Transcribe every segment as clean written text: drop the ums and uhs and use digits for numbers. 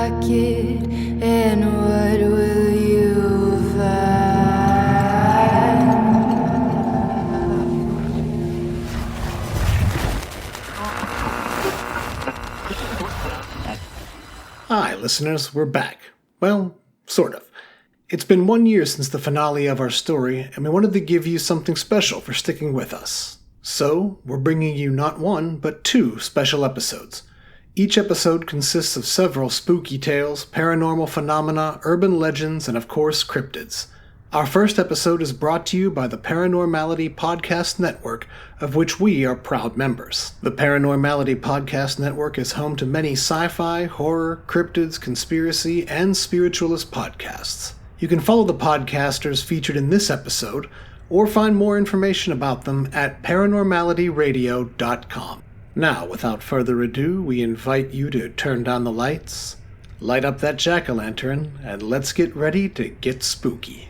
pocket, and what will you find? Hi, listeners, we're back. Well, sort of. It's been 1 year since the finale of our story, and we wanted to give you something special for sticking with us. So, we're bringing you not one, but 2 special episodes. Each episode consists of several spooky tales, paranormal phenomena, urban legends, and of course, cryptids. Our first episode is brought to you by the Paranormality Podcast Network, of which we are proud members. The Paranormality Podcast Network is home to many sci-fi, horror, cryptids, conspiracy, and spiritualist podcasts. You can follow the podcasters featured in this episode, or find more information about them at paranormalityradio.com. Now, without further ado, we invite you to turn down the lights, light up that jack-o'-lantern, and let's get ready to get spooky.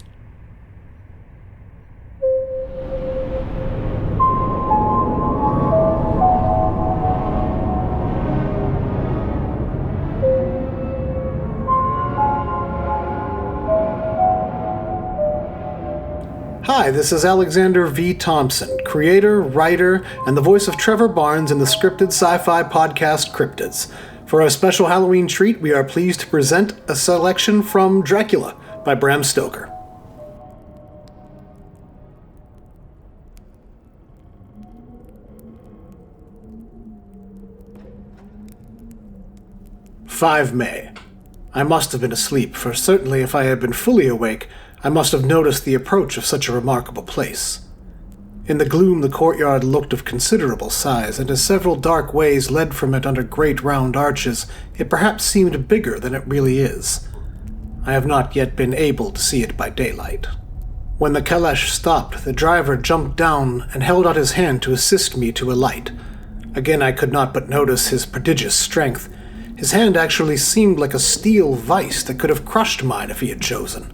Hi, this is Alexander V. Thompson, creator, writer, and the voice of Trevor Barnes in the scripted sci-fi podcast Cryptids. For our special Halloween treat, we are pleased to present a selection from Dracula by Bram Stoker. May. I must have been asleep, for certainly if I had been fully awake, I must have noticed the approach of such a remarkable place. In the gloom, the courtyard looked of considerable size, and as several dark ways led from it under great round arches, it perhaps seemed bigger than it really is. I have not yet been able to see it by daylight. When the caleche stopped, the driver jumped down and held out his hand to assist me to alight. Again, I could not but notice his prodigious strength. His hand actually seemed like a steel vice that could have crushed mine if he had chosen.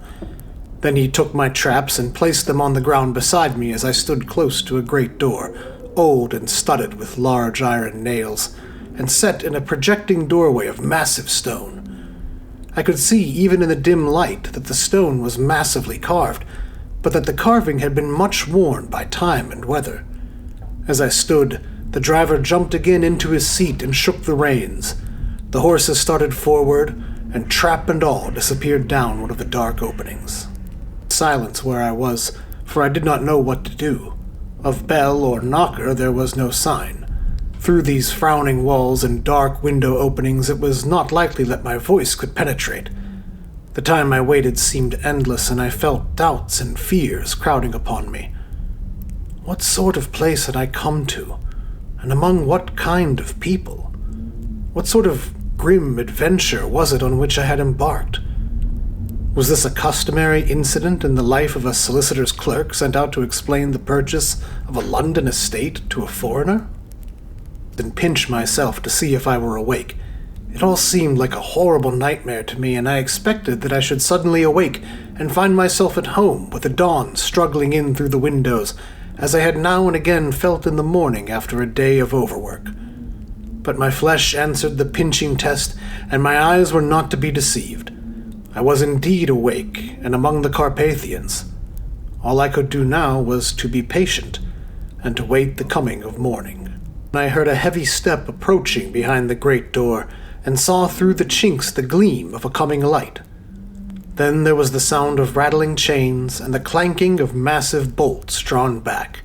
Then he took my traps and placed them on the ground beside me as I stood close to a great door, old and studded with large iron nails, and set in a projecting doorway of massive stone. I could see, even in the dim light, that the stone was massively carved, but that the carving had been much worn by time and weather. As I stood, the driver jumped again into his seat and shook the reins. The horses started forward, and trap and all disappeared down one of the dark openings. Silence where I was, for I did not know what to do. Of bell or knocker there was no sign. Through these frowning walls and dark window openings it was not likely that my voice could penetrate. The time I waited seemed endless, and I felt doubts and fears crowding upon me. What sort of place had I come to, and among what kind of people? What sort of grim adventure was it on which I had embarked? Was this a customary incident in the life of a solicitor's clerk sent out to explain the purchase of a London estate to a foreigner? Then pinch myself to see if I were awake. It all seemed like a horrible nightmare to me, and I expected that I should suddenly awake and find myself at home with the dawn struggling in through the windows, as I had now and again felt in the morning after a day of overwork. But my flesh answered the pinching test, and my eyes were not to be deceived. I was indeed awake, and among the Carpathians. All I could do now was to be patient, and to wait the coming of morning. I heard a heavy step approaching behind the great door, and saw through the chinks the gleam of a coming light. Then there was the sound of rattling chains, and the clanking of massive bolts drawn back.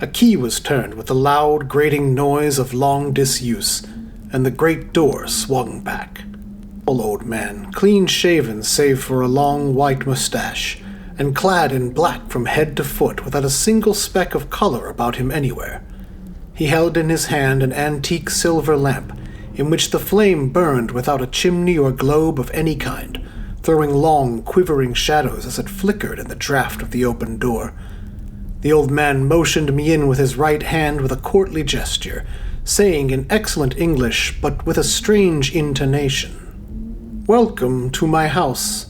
A key was turned with the loud, grating noise of long disuse, and the great door swung back. Old man, clean-shaven save for a long white mustache, and clad in black from head to foot without a single speck of color about him anywhere. He held in his hand an antique silver lamp, in which the flame burned without a chimney or globe of any kind, throwing long, quivering shadows as it flickered in the draught of the open door. The old man motioned me in with his right hand with a courtly gesture, saying in excellent English, but with a strange intonation, "Welcome to my house.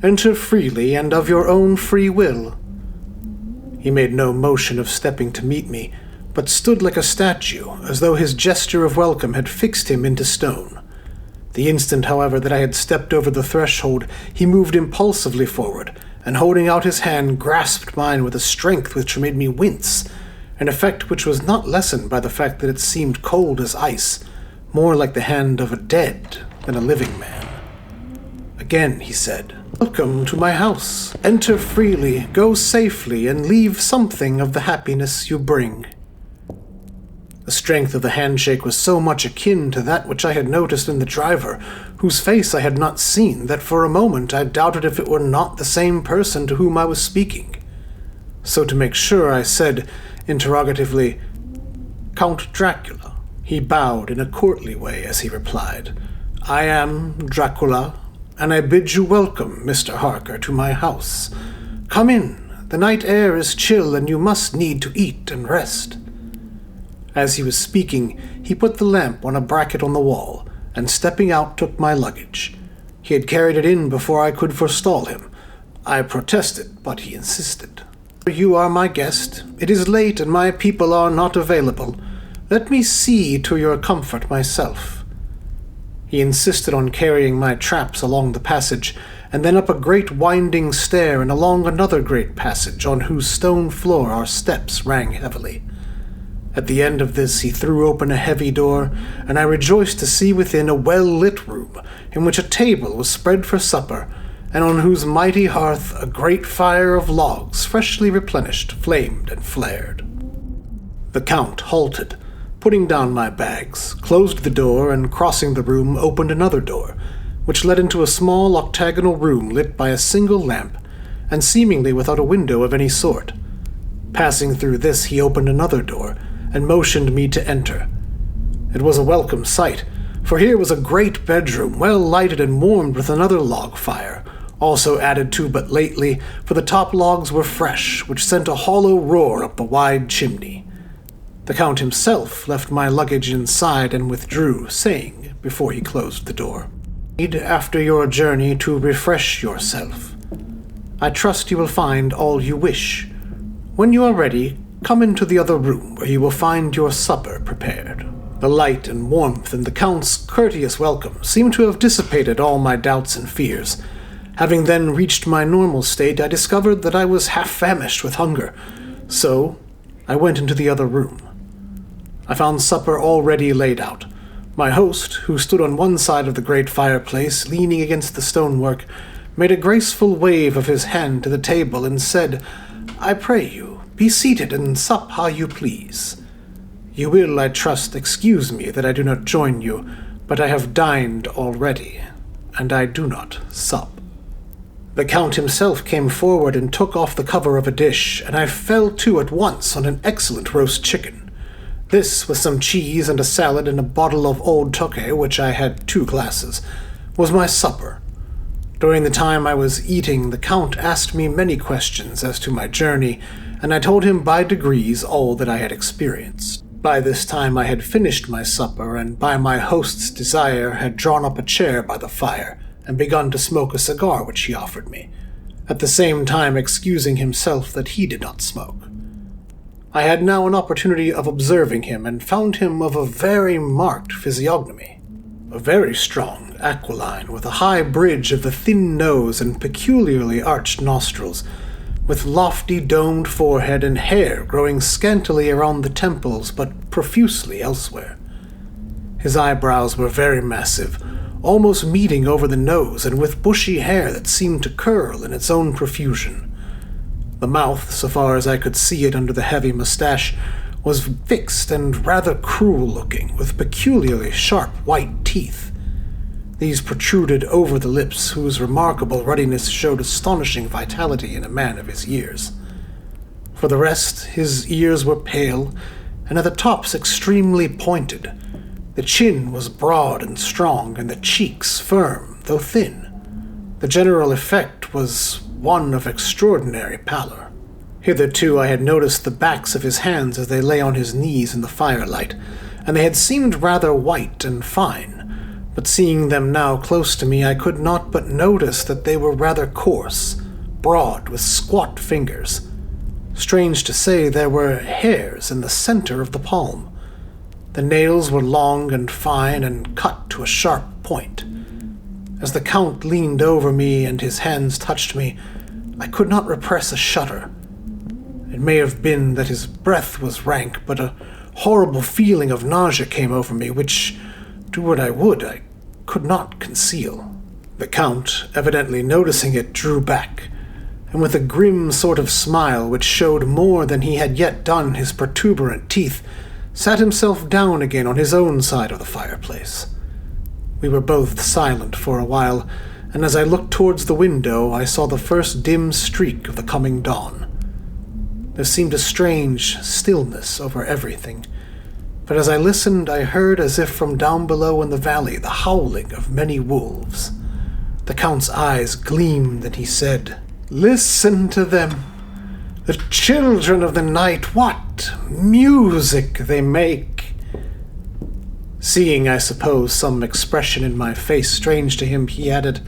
Enter freely and of your own free will." He made no motion of stepping to meet me, but stood like a statue, as though his gesture of welcome had fixed him into stone. The instant, however, that I had stepped over the threshold, he moved impulsively forward, and holding out his hand, grasped mine with a strength which made me wince, an effect which was not lessened by the fact that it seemed cold as ice, more like the hand of a dead than a living man. Again he said, "Welcome to my house. Enter freely, go safely, and leave something of the happiness you bring." The strength of the handshake was so much akin to that which I had noticed in the driver, whose face I had not seen, that for a moment I doubted if it were not the same person to whom I was speaking. So to make sure, I said, interrogatively, "Count Dracula." He bowed in a courtly way as he replied, "I am Dracula, and I bid you welcome, Mr. Harker, to my house. Come in. The night air is chill, and you must need to eat and rest." As he was speaking, he put the lamp on a bracket on the wall, and stepping out took my luggage. He had carried it in before I could forestall him. I protested, but he insisted. "You are my guest. It is late, and my people are not available. Let me see to your comfort myself." He insisted on carrying my traps along the passage, and then up a great winding stair and along another great passage on whose stone floor our steps rang heavily. At the end of this he threw open a heavy door, and I rejoiced to see within a well-lit room, in which a table was spread for supper, and on whose mighty hearth a great fire of logs, freshly replenished, flamed and flared. The Count halted, putting down my bags, closed the door, and crossing the room opened another door, which led into a small octagonal room lit by a single lamp, and seemingly without a window of any sort. Passing through this he opened another door, and motioned me to enter. It was a welcome sight, for here was a great bedroom, well lighted and warmed with another log fire, also added to but lately, for the top logs were fresh, which sent a hollow roar up the wide chimney. The Count himself left my luggage inside and withdrew, saying, before he closed the door, "Need after your journey to refresh yourself. I trust you will find all you wish. When you are ready, come into the other room, where you will find your supper prepared." The light and warmth in the Count's courteous welcome seemed to have dissipated all my doubts and fears. Having then reached my normal state, I discovered that I was half famished with hunger, so I went into the other room. I found supper already laid out. My host, who stood on one side of the great fireplace, leaning against the stonework, made a graceful wave of his hand to the table and said, "I pray you, be seated and sup how you please. You will, I trust, excuse me that I do not join you, but I have dined already, and I do not sup." The Count himself came forward and took off the cover of a dish, and I fell to at once on an excellent roast chicken. This, with some cheese and a salad and a bottle of old Tokay, which I had 2 glasses, was my supper. During the time I was eating, the Count asked me many questions as to my journey, and I told him by degrees all that I had experienced. By this time I had finished my supper, and by my host's desire had drawn up a chair by the fire, and begun to smoke a cigar which he offered me, at the same time excusing himself that he did not smoke. I had now an opportunity of observing him, and found him of a very marked physiognomy. A very strong, aquiline, with a high bridge of the thin nose and peculiarly arched nostrils, with lofty domed forehead and hair growing scantily around the temples but profusely elsewhere. His eyebrows were very massive, almost meeting over the nose, and with bushy hair that seemed to curl in its own profusion. The mouth, so far as I could see it under the heavy mustache, was fixed and rather cruel-looking, with peculiarly sharp white teeth. These protruded over the lips, whose remarkable ruddiness showed astonishing vitality in a man of his years. For the rest, his ears were pale, and at the tops extremely pointed. The chin was broad and strong, and the cheeks firm, though thin. The general effect was one of extraordinary pallor. Hitherto I had noticed the backs of his hands as they lay on his knees in the firelight, and they had seemed rather white and fine. But seeing them now close to me, I could not but notice that they were rather coarse, broad, with squat fingers. Strange to say, there were hairs in the center of the palm. The nails were long and fine and cut to a sharp point. As the Count leaned over me and his hands touched me, I could not repress a shudder. It may have been that his breath was rank, but a horrible feeling of nausea came over me, which, do what I would, I could not conceal. The Count, evidently noticing it, drew back, and with a grim sort of smile which showed more than he had yet done his protuberant teeth, sat himself down again on his own side of the fireplace. We were both silent for a while, and as I looked towards the window, I saw the first dim streak of the coming dawn. There seemed a strange stillness over everything, but as I listened, I heard, as if from down below in the valley, the howling of many wolves. The Count's eyes gleamed, and he said, "Listen to them! The children of the night, what music they make!" Seeing, I suppose, some expression in my face strange to him, he added,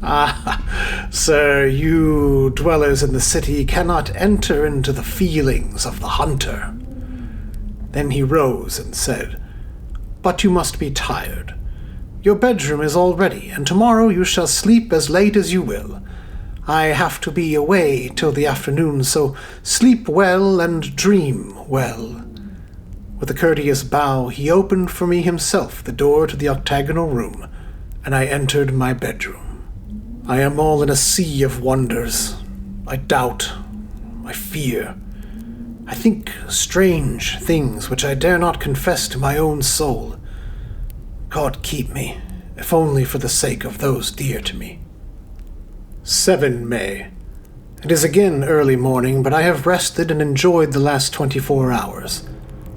"Ah, sir, you dwellers in the city cannot enter into the feelings of the hunter." Then he rose and said, "But you must be tired. Your bedroom is all ready, and tomorrow you shall sleep as late as you will. I have to be away till the afternoon, so sleep well and dream well." With a courteous bow, he opened for me himself the door to the octagonal room, and I entered my bedroom. I am all in a sea of wonders. I doubt. I fear. I think strange things which I dare not confess to my own soul. God keep me, if only for the sake of those dear to me. 7 May. It is again early morning, but I have rested and enjoyed the last 24 hours.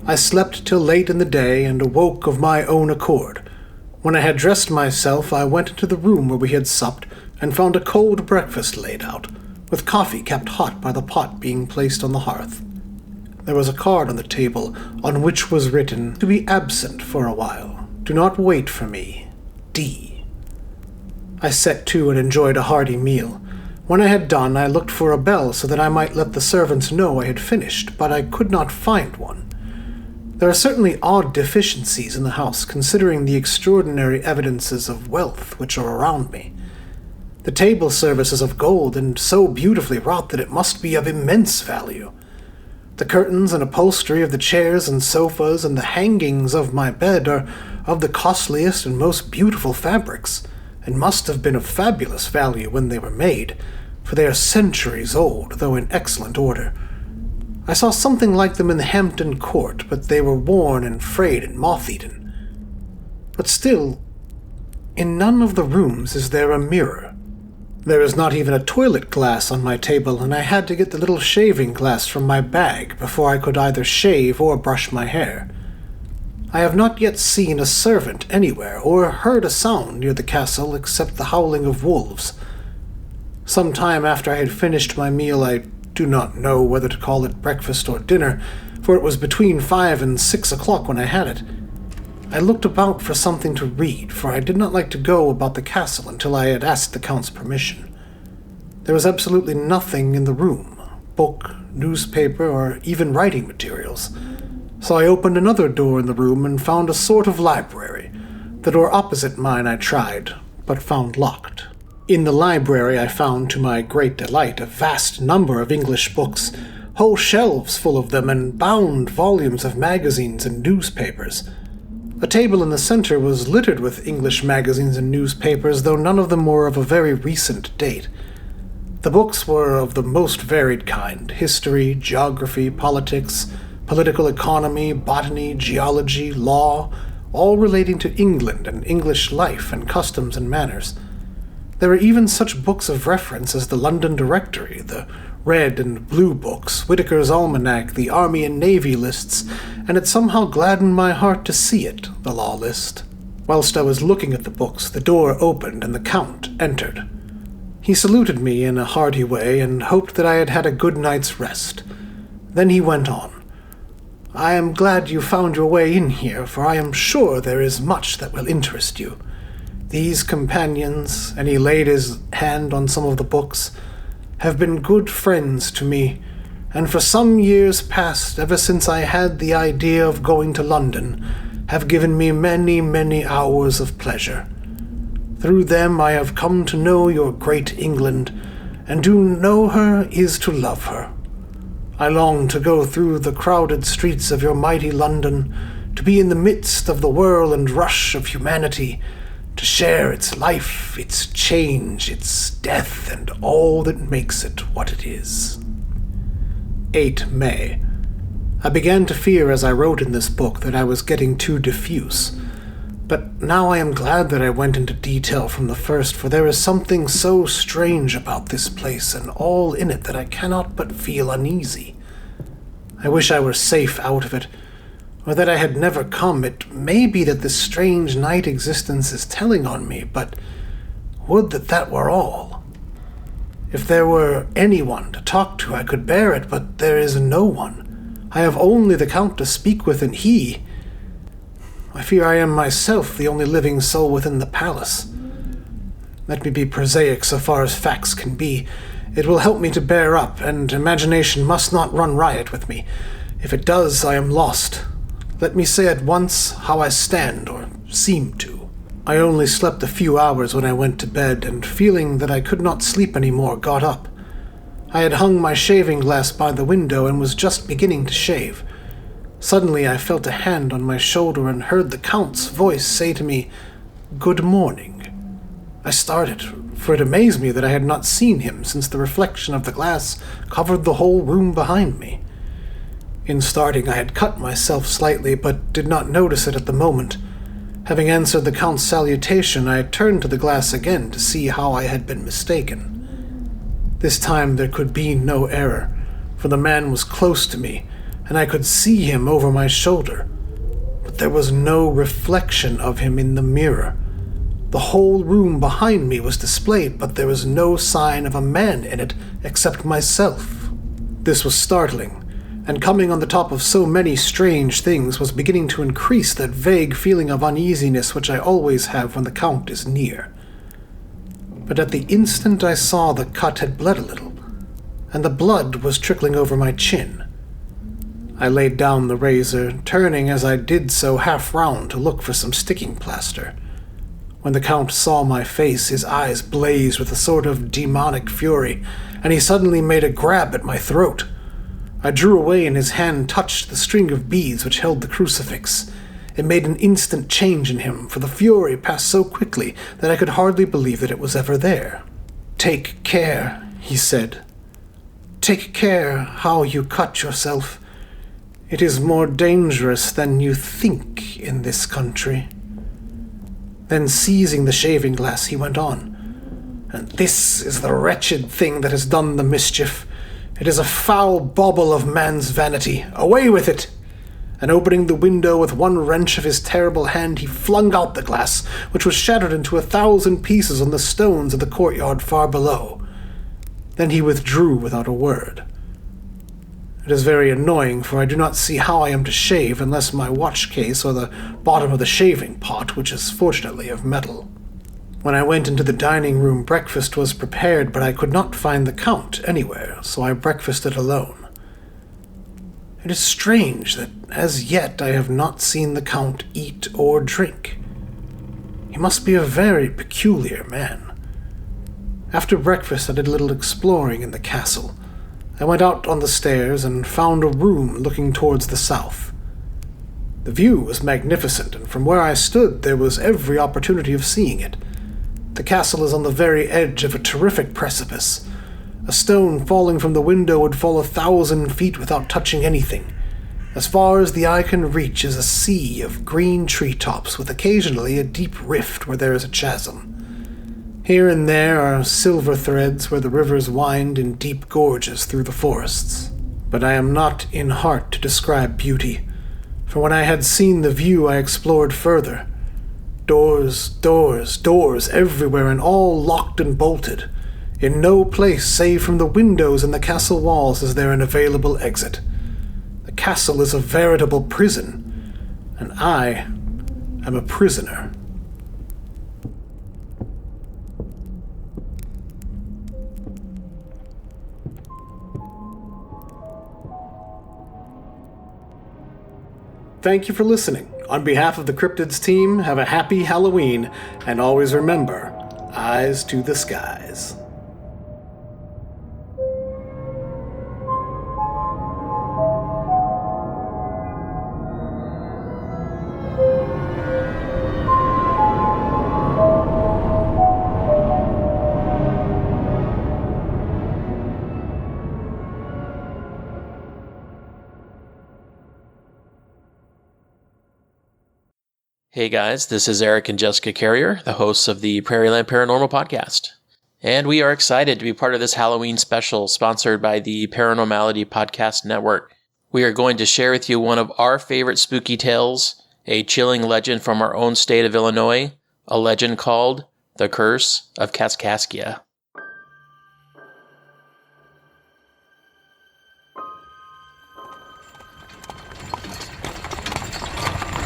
I slept till late in the day and awoke of my own accord. When I had dressed myself, I went into the room where we had supped and found a cold breakfast laid out, with coffee kept hot by the pot being placed on the hearth. There was a card on the table on which was written, "To be absent for a while. Do not wait for me. D." I set to and enjoyed a hearty meal. When I had done, I looked for a bell so that I might let the servants know I had finished, but I could not find one. There are certainly odd deficiencies in the house, considering the extraordinary evidences of wealth which are around me. The table service is of gold, and so beautifully wrought that it must be of immense value. The curtains and upholstery of the chairs and sofas and the hangings of my bed are of the costliest and most beautiful fabrics, and must have been of fabulous value when they were made, for they are centuries old, though in excellent order. I saw something like them in the Hampton Court, but they were worn and frayed and moth-eaten. But still, in none of the rooms is there a mirror. There is not even a toilet glass on my table, and I had to get the little shaving glass from my bag before I could either shave or brush my hair. I have not yet seen a servant anywhere, or heard a sound near the castle except the howling of wolves. Some time after I had finished my meal, I do not know whether to call it breakfast or dinner, for it was between 5 and 6 o'clock when I had it. I looked about for something to read, for I did not like to go about the castle until I had asked the Count's permission. There was absolutely nothing in the room, book, newspaper, or even writing materials. So I opened another door in the room and found a sort of library. The door opposite mine I tried, but found locked. In the library I found, to my great delight, a vast number of English books, whole shelves full of them, and bound volumes of magazines and newspapers. A table in the center was littered with English magazines and newspapers, though none of them were of a very recent date. The books were of the most varied kind: history, geography, politics, political economy, botany, geology, law, all relating to England and English life and customs and manners. There were even such books of reference as the London Directory, the Red and Blue books, Whitaker's Almanac, the Army and Navy lists, and it somehow gladdened my heart to see it, the law list. Whilst I was looking at the books, the door opened and the Count entered. He saluted me in a hearty way and hoped that I had had a good night's rest. Then he went on. "I am glad you found your way in here, for I am sure there is much that will interest you. These companions," and he laid his hand on some of the books, "have been good friends to me, and for some years past, ever since I had the idea of going to London, have given me many, many hours of pleasure. Through them I have come to know your great England, and to know her is to love her. I long to go through the crowded streets of your mighty London, to be in the midst of the whirl and rush of humanity, to share its life, its change, its death, and all that makes it what it is. 8 May. I began to fear as I wrote in this book that I was getting too diffuse. But now I am glad that I went into detail from the first, for there is something so strange about this place and all in it that I cannot but feel uneasy. I wish I were safe out of it, or that I had never come. It may be that this strange night existence is telling on me, but would that that were all. If there were anyone to talk to, I could bear it, but there is no one. I have only the Count to speak with, and he... I fear I am myself the only living soul within the palace. Let me be prosaic so far as facts can be. It will help me to bear up, and imagination must not run riot with me. If it does, I am lost. Let me say at once how I stand, or seem to. I only slept a few hours when I went to bed, and feeling that I could not sleep any more, got up. I had hung my shaving glass by the window and was just beginning to shave. Suddenly I felt a hand on my shoulder and heard the Count's voice say to me, "Good morning." I started, for it amazed me that I had not seen him since the reflection of the glass covered the whole room behind me. In starting I had cut myself slightly, but did not notice it at the moment. Having answered the Count's salutation, I turned to the glass again to see how I had been mistaken. This time there could be no error, for the man was close to me, and I could see him over my shoulder. But there was no reflection of him in the mirror. The whole room behind me was displayed, but there was no sign of a man in it except myself. This was startling, and coming on the top of so many strange things was beginning to increase that vague feeling of uneasiness which I always have when the Count is near. But at the instant I saw the cut had bled a little, and the blood was trickling over my chin. I laid down the razor, turning as I did so half round to look for some sticking plaster. When the Count saw my face, his eyes blazed with a sort of demonic fury, and he suddenly made a grab at my throat. I drew away, and his hand touched the string of beads which held the crucifix. It made an instant change in him, for the fury passed so quickly that I could hardly believe that it was ever there. "Take care," he said. "Take care how you cut yourself. It is more dangerous than you think in this country." Then, seizing the shaving glass, he went on, "And this is the wretched thing that has done the mischief. It is a foul bauble of man's vanity. Away with it!" And opening the window with one wrench of his terrible hand, he flung out the glass, which was shattered into 1,000 pieces on the stones of the courtyard far below. Then he withdrew without a word. It is very annoying, for I do not see how I am to shave unless my watch case or the bottom of the shaving pot, which is fortunately of metal. When I went into the dining room, breakfast was prepared, but I could not find the Count anywhere, so I breakfasted alone. It is strange that as yet I have not seen the Count eat or drink. He must be a very peculiar man. After breakfast I did a little exploring in the castle. I went out on the stairs and found a room looking towards the south. The view was magnificent, and from where I stood there was every opportunity of seeing it. The castle is on the very edge of a terrific precipice. A stone falling from the window would fall 1,000 feet without touching anything. As far as the eye can reach is a sea of green treetops, with occasionally a deep rift where there is a chasm. Here and there are silver threads where the rivers wind in deep gorges through the forests. But I am not in heart to describe beauty, for when I had seen the view I explored further. Doors, doors, doors everywhere, and all locked and bolted. In no place save from the windows in the castle walls is there an available exit. The castle is a veritable prison, and I am a prisoner. Thank you for listening. On behalf of the Cryptids team, have a happy Halloween, and always remember, eyes to the skies. Hey guys, this is Eric and Jessica Carrier, the hosts of the Prairieland Paranormal Podcast. And we are excited to be part of this Halloween special sponsored by the Paranormality Podcast Network. We are going to share with you one of our favorite spooky tales, a chilling legend from our own state of Illinois, a legend called The Curse of Kaskaskia.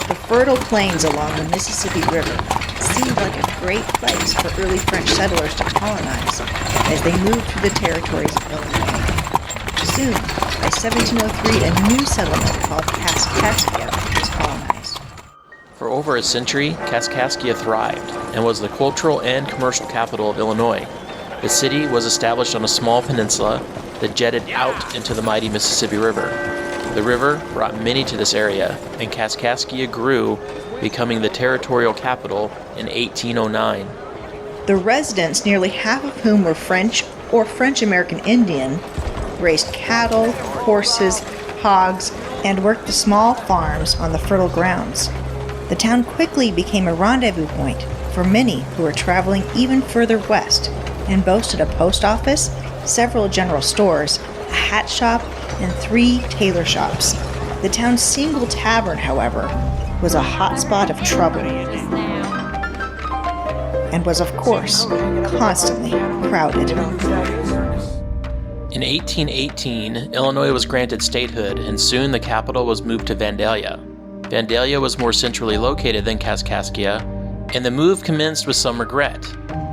The fertile plains along the Mississippi River seemed like a great place for early French settlers to colonize as they moved through the territories of Illinois. Soon, by 1703, a new settlement called Kaskaskia was colonized. For over a century, Kaskaskia thrived and was the cultural and commercial capital of Illinois. The city was established on a small peninsula that jetted out into the mighty Mississippi River. The river brought many to this area, and Kaskaskia grew, becoming the territorial capital in 1809. The residents, nearly half of whom were French or French-American Indian, raised cattle, horses, hogs, and worked the small farms on the fertile grounds. The town quickly became a rendezvous point for many who were traveling even further west, and boasted a post office, several general stores, a hat shop, and 3 tailor shops. The town's single tavern, however, was a hotspot of trouble, and was, of course, constantly crowded. In 1818, Illinois was granted statehood, and soon the capital was moved to Vandalia. Vandalia was more centrally located than Kaskaskia, and the move commenced with some regret,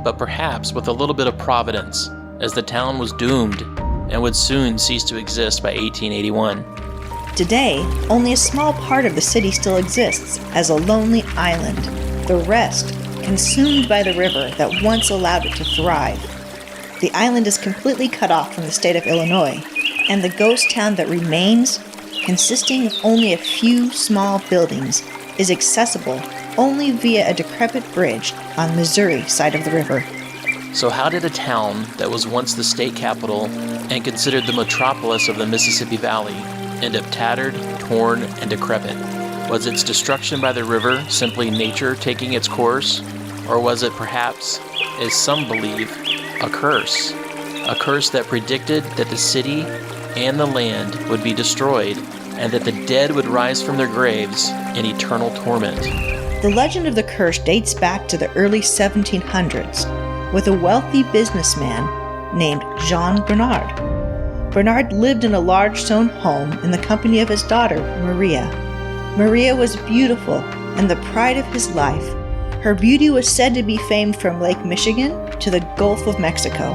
but perhaps with a little bit of providence, as the town was doomed and would soon cease to exist by 1881. Today, only a small part of the city still exists as a lonely island, the rest consumed by the river that once allowed it to thrive. The island is completely cut off from the state of Illinois, and the ghost town that remains, consisting of only a few small buildings, is accessible only via a decrepit bridge on the Missouri side of the river. So how did a town that was once the state capital and considered the metropolis of the Mississippi Valley end up tattered, torn, and decrepit? Was its destruction by the river simply nature taking its course? Or was it perhaps, as some believe, a curse? A curse that predicted that the city and the land would be destroyed and that the dead would rise from their graves in eternal torment. The legend of the curse dates back to the early 1700s, with a wealthy businessman named Jean Bernard. Bernard lived in a large stone home in the company of his daughter, Maria. Maria was beautiful and the pride of his life. Her beauty was said to be famed from Lake Michigan to the Gulf of Mexico.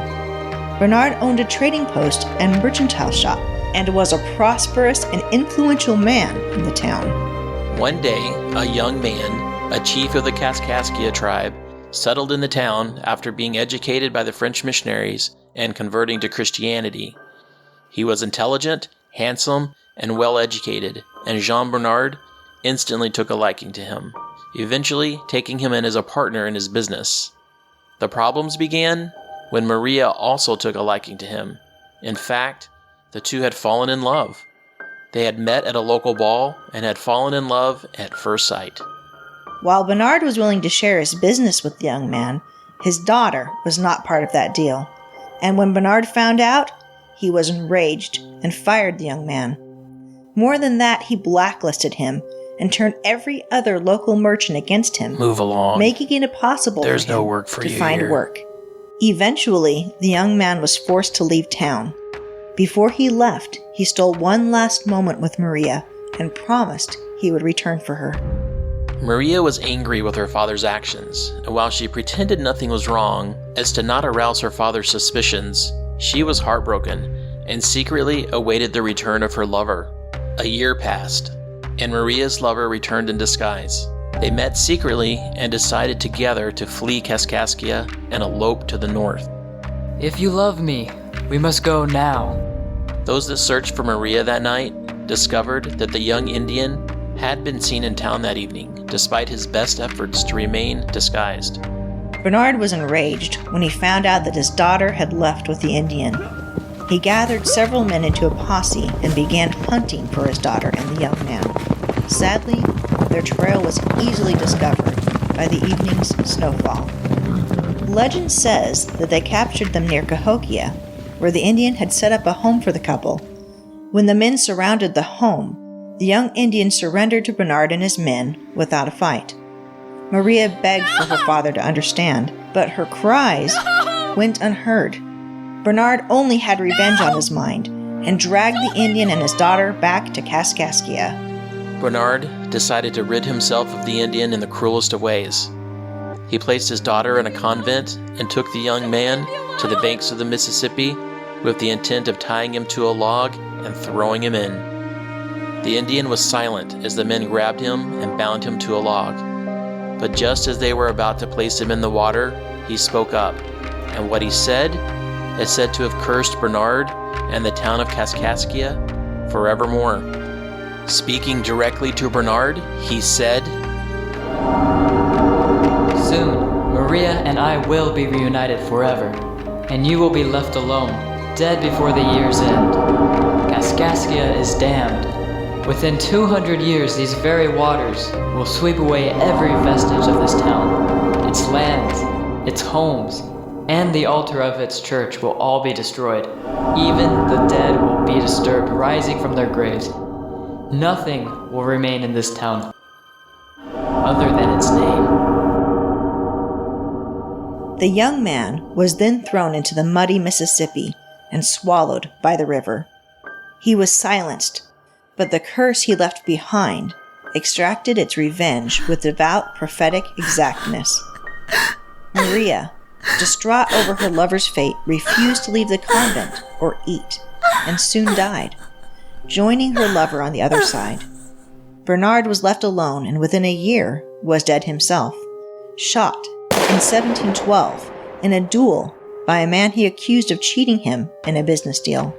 Bernard owned a trading post and mercantile shop and was a prosperous and influential man in the town. One day, a young man, a chief of the Kaskaskia tribe, settled in the town after being educated by the French missionaries and converting to Christianity. He was intelligent, handsome, and well-educated, and Jean Bernard instantly took a liking to him, eventually taking him in as a partner in his business. The problems began when Maria also took a liking to him. In fact, the two had fallen in love. They had met at a local ball and had fallen in love at first sight. While Bernard was willing to share his business with the young man, his daughter was not part of that deal. And when Bernard found out, he was enraged and fired the young man. More than that, he blacklisted him and turned every other local merchant against him. Move along. Making it impossible There's for him no work for to you find here. work. Eventually, the young man was forced to leave town. Before he left, he stole one last moment with Maria and promised he would return for her. Maria was angry with her father's actions, and while she pretended nothing was wrong, as to not arouse her father's suspicions, she was heartbroken and secretly awaited the return of her lover. A year passed. and Maria's lover returned in disguise. They met secretly and decided together to flee Kaskaskia and elope to the north. If you love me, we must go now. Those that searched for Maria that night discovered that the young Indian had been seen in town that evening, despite his best efforts to remain disguised. Bernard was enraged when he found out that his daughter had left with the Indian. He gathered several men into a posse and began hunting for his daughter and the young man. Sadly, their trail was easily discovered by the evening's snowfall. Legend says that they captured them near Cahokia, where the Indian had set up a home for the couple. When the men surrounded the home, the young Indian surrendered to Bernard and his men without a fight. Maria begged for her father to understand, but her cries went unheard. Bernard only had revenge on his mind and dragged the Indian and his daughter back to Kaskaskia. Bernard decided to rid himself of the Indian in the cruelest of ways. He placed his daughter in a convent and took the young man to the banks of the Mississippi with the intent of tying him to a log and throwing him in. The Indian was silent as the men grabbed him and bound him to a log. But just as they were about to place him in the water, he spoke up, and what he said is said to have cursed Bernard and the town of Kaskaskia forevermore. Speaking directly to Bernard, he said, Soon, Maria and I will be reunited forever, and you will be left alone, dead before the year's end. Kaskaskia is damned. Within 200 years, these very waters will sweep away every vestige of this town. Its lands, its homes, and the altar of its church will all be destroyed. Even the dead will be disturbed, rising from their graves. Nothing will remain in this town other than its name. The young man was then thrown into the muddy Mississippi and swallowed by the river. He was silenced, but the curse he left behind extracted its revenge with devout prophetic exactness. Maria, distraught over her lover's fate, refused to leave the convent or eat, and soon died, joining her lover on the other side. Bernard was left alone and within a year was dead himself, shot in 1712 in a duel by a man he accused of cheating him in a business deal.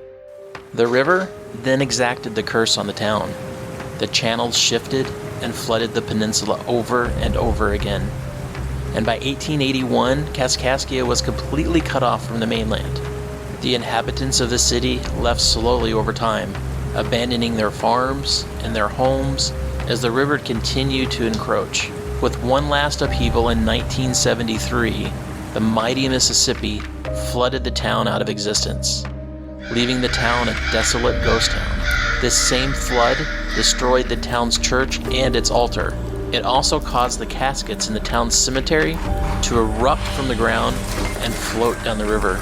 The river then exacted the curse on the town. The channels shifted and flooded the peninsula over and over again. And by 1881, Kaskaskia was completely cut off from the mainland. The inhabitants of the city left slowly over time, abandoning their farms and their homes as the river continued to encroach. With one last upheaval in 1973, the mighty Mississippi flooded the town out of existence, leaving the town a desolate ghost town. This same flood destroyed the town's church and its altar. It also caused the caskets in the town's cemetery to erupt from the ground and float down the river.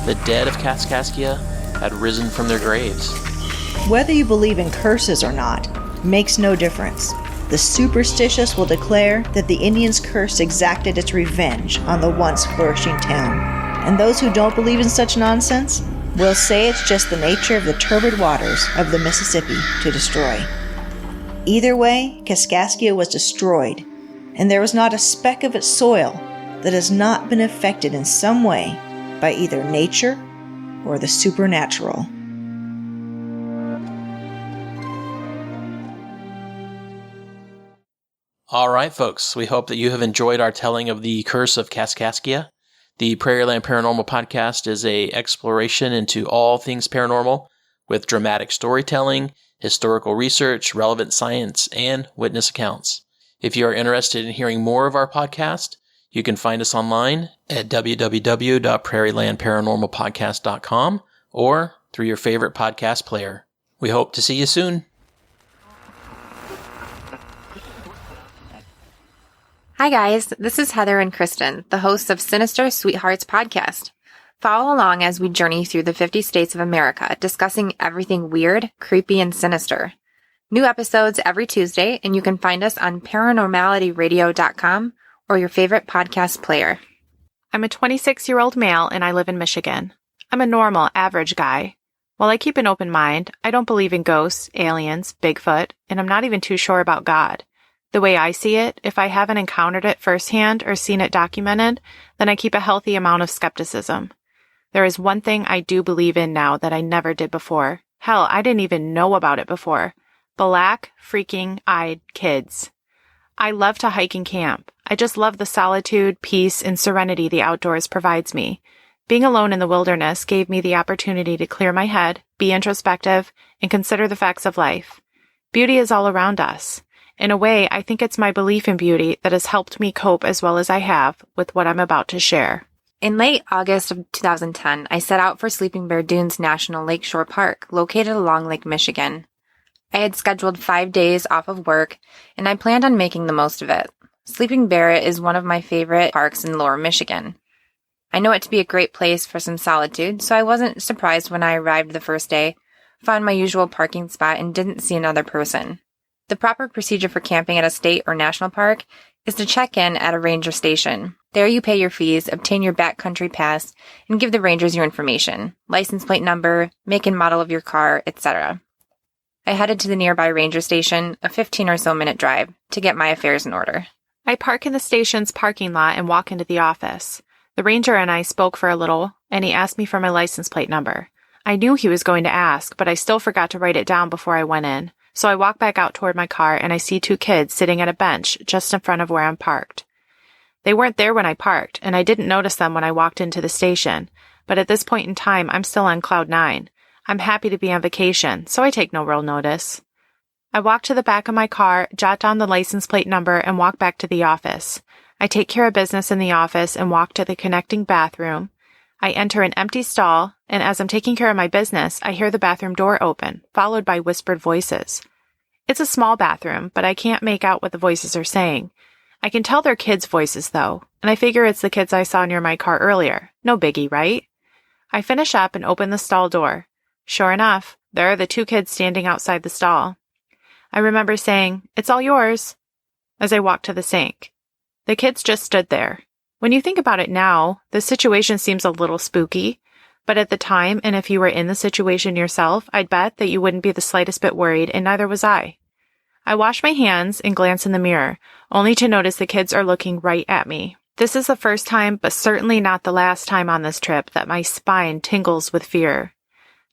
The dead of Kaskaskia had risen from their graves. Whether you believe in curses or not makes no difference. The superstitious will declare that the Indians' curse exacted its revenge on the once flourishing town. And those who don't believe in such nonsense will say it's just the nature of the turbid waters of the Mississippi to destroy. Either way, Kaskaskia was destroyed, and there was not a speck of its soil that has not been affected in some way by either nature or the supernatural. All right, folks, we hope that you have enjoyed our telling of the Curse of Kaskaskia. The Prairieland Paranormal Podcast is an exploration into all things paranormal with dramatic storytelling, historical research, relevant science, and witness accounts. If you are interested in hearing more of our podcast, you can find us online at www.prairielandparanormalpodcast.com or through your favorite podcast player. We hope to see you soon. Hi guys, this is Heather and Kristen, the hosts of Sinister Sweethearts podcast. Follow along as we journey through the 50 states of America, discussing everything weird, creepy, and sinister. New episodes every Tuesday, and you can find us on paranormalityradio.com or your favorite podcast player. I'm a 26-year-old male and I live in Michigan. I'm a normal, average guy. While I keep an open mind, I don't believe in ghosts, aliens, Bigfoot, and I'm not even too sure about God. The way I see it, if I haven't encountered it firsthand or seen it documented, then I keep a healthy amount of skepticism. There is one thing I do believe in now that I never did before. Hell, I didn't even know about it before. Black freaking eyed kids. I love to hike and camp. I just love the solitude, peace, and serenity the outdoors provides me. Being alone in the wilderness gave me the opportunity to clear my head, be introspective, and consider the facts of life. Beauty is all around us. In a way, I think it's my belief in beauty that has helped me cope as well as I have with what I'm about to share. In late August of 2010, I set out for Sleeping Bear Dunes National Lakeshore Park, located along Lake Michigan. I had scheduled 5 days off of work, and I planned on making the most of it. Sleeping Bear is one of my favorite parks in Lower Michigan. I know it to be a great place for some solitude, so I wasn't surprised when I arrived the first day, found my usual parking spot, and didn't see another person. The proper procedure for camping at a state or national park is to check in at a ranger station. There you pay your fees, obtain your backcountry pass, and give the rangers your information, license plate number, make and model of your car, etc. I headed to the nearby ranger station, a 15 or so minute drive, to get my affairs in order. I park in the station's parking lot and walk into the office. The ranger and I spoke for a little, and he asked me for my license plate number. I knew he was going to ask, but I still forgot to write it down before I went in. So I walk back out toward my car and I see 2 kids sitting at a bench just in front of where I'm parked. They weren't there when I parked, and I didn't notice them when I walked into the station. But at this point in time, I'm still on cloud 9. I'm happy to be on vacation, so I take no real notice. I walk to the back of my car, jot down the license plate number, and walk back to the office. I take care of business in the office and walk to the connecting bathroom. I enter an empty stall, and as I'm taking care of my business, I hear the bathroom door open, followed by whispered voices. It's a small bathroom, but I can't make out what the voices are saying. I can tell they're kids' voices, though, and I figure it's the kids I saw near my car earlier. No biggie, right? I finish up and open the stall door. Sure enough, there are the 2 kids standing outside the stall. I remember saying, "It's all yours," as I walked to the sink. The kids just stood there. When you think about it now, the situation seems a little spooky, but at the time, and if you were in the situation yourself, I'd bet that you wouldn't be the slightest bit worried, and neither was I. I wash my hands and glance in the mirror, only to notice the kids are looking right at me. This is the first time, but certainly not the last time on this trip, that my spine tingles with fear.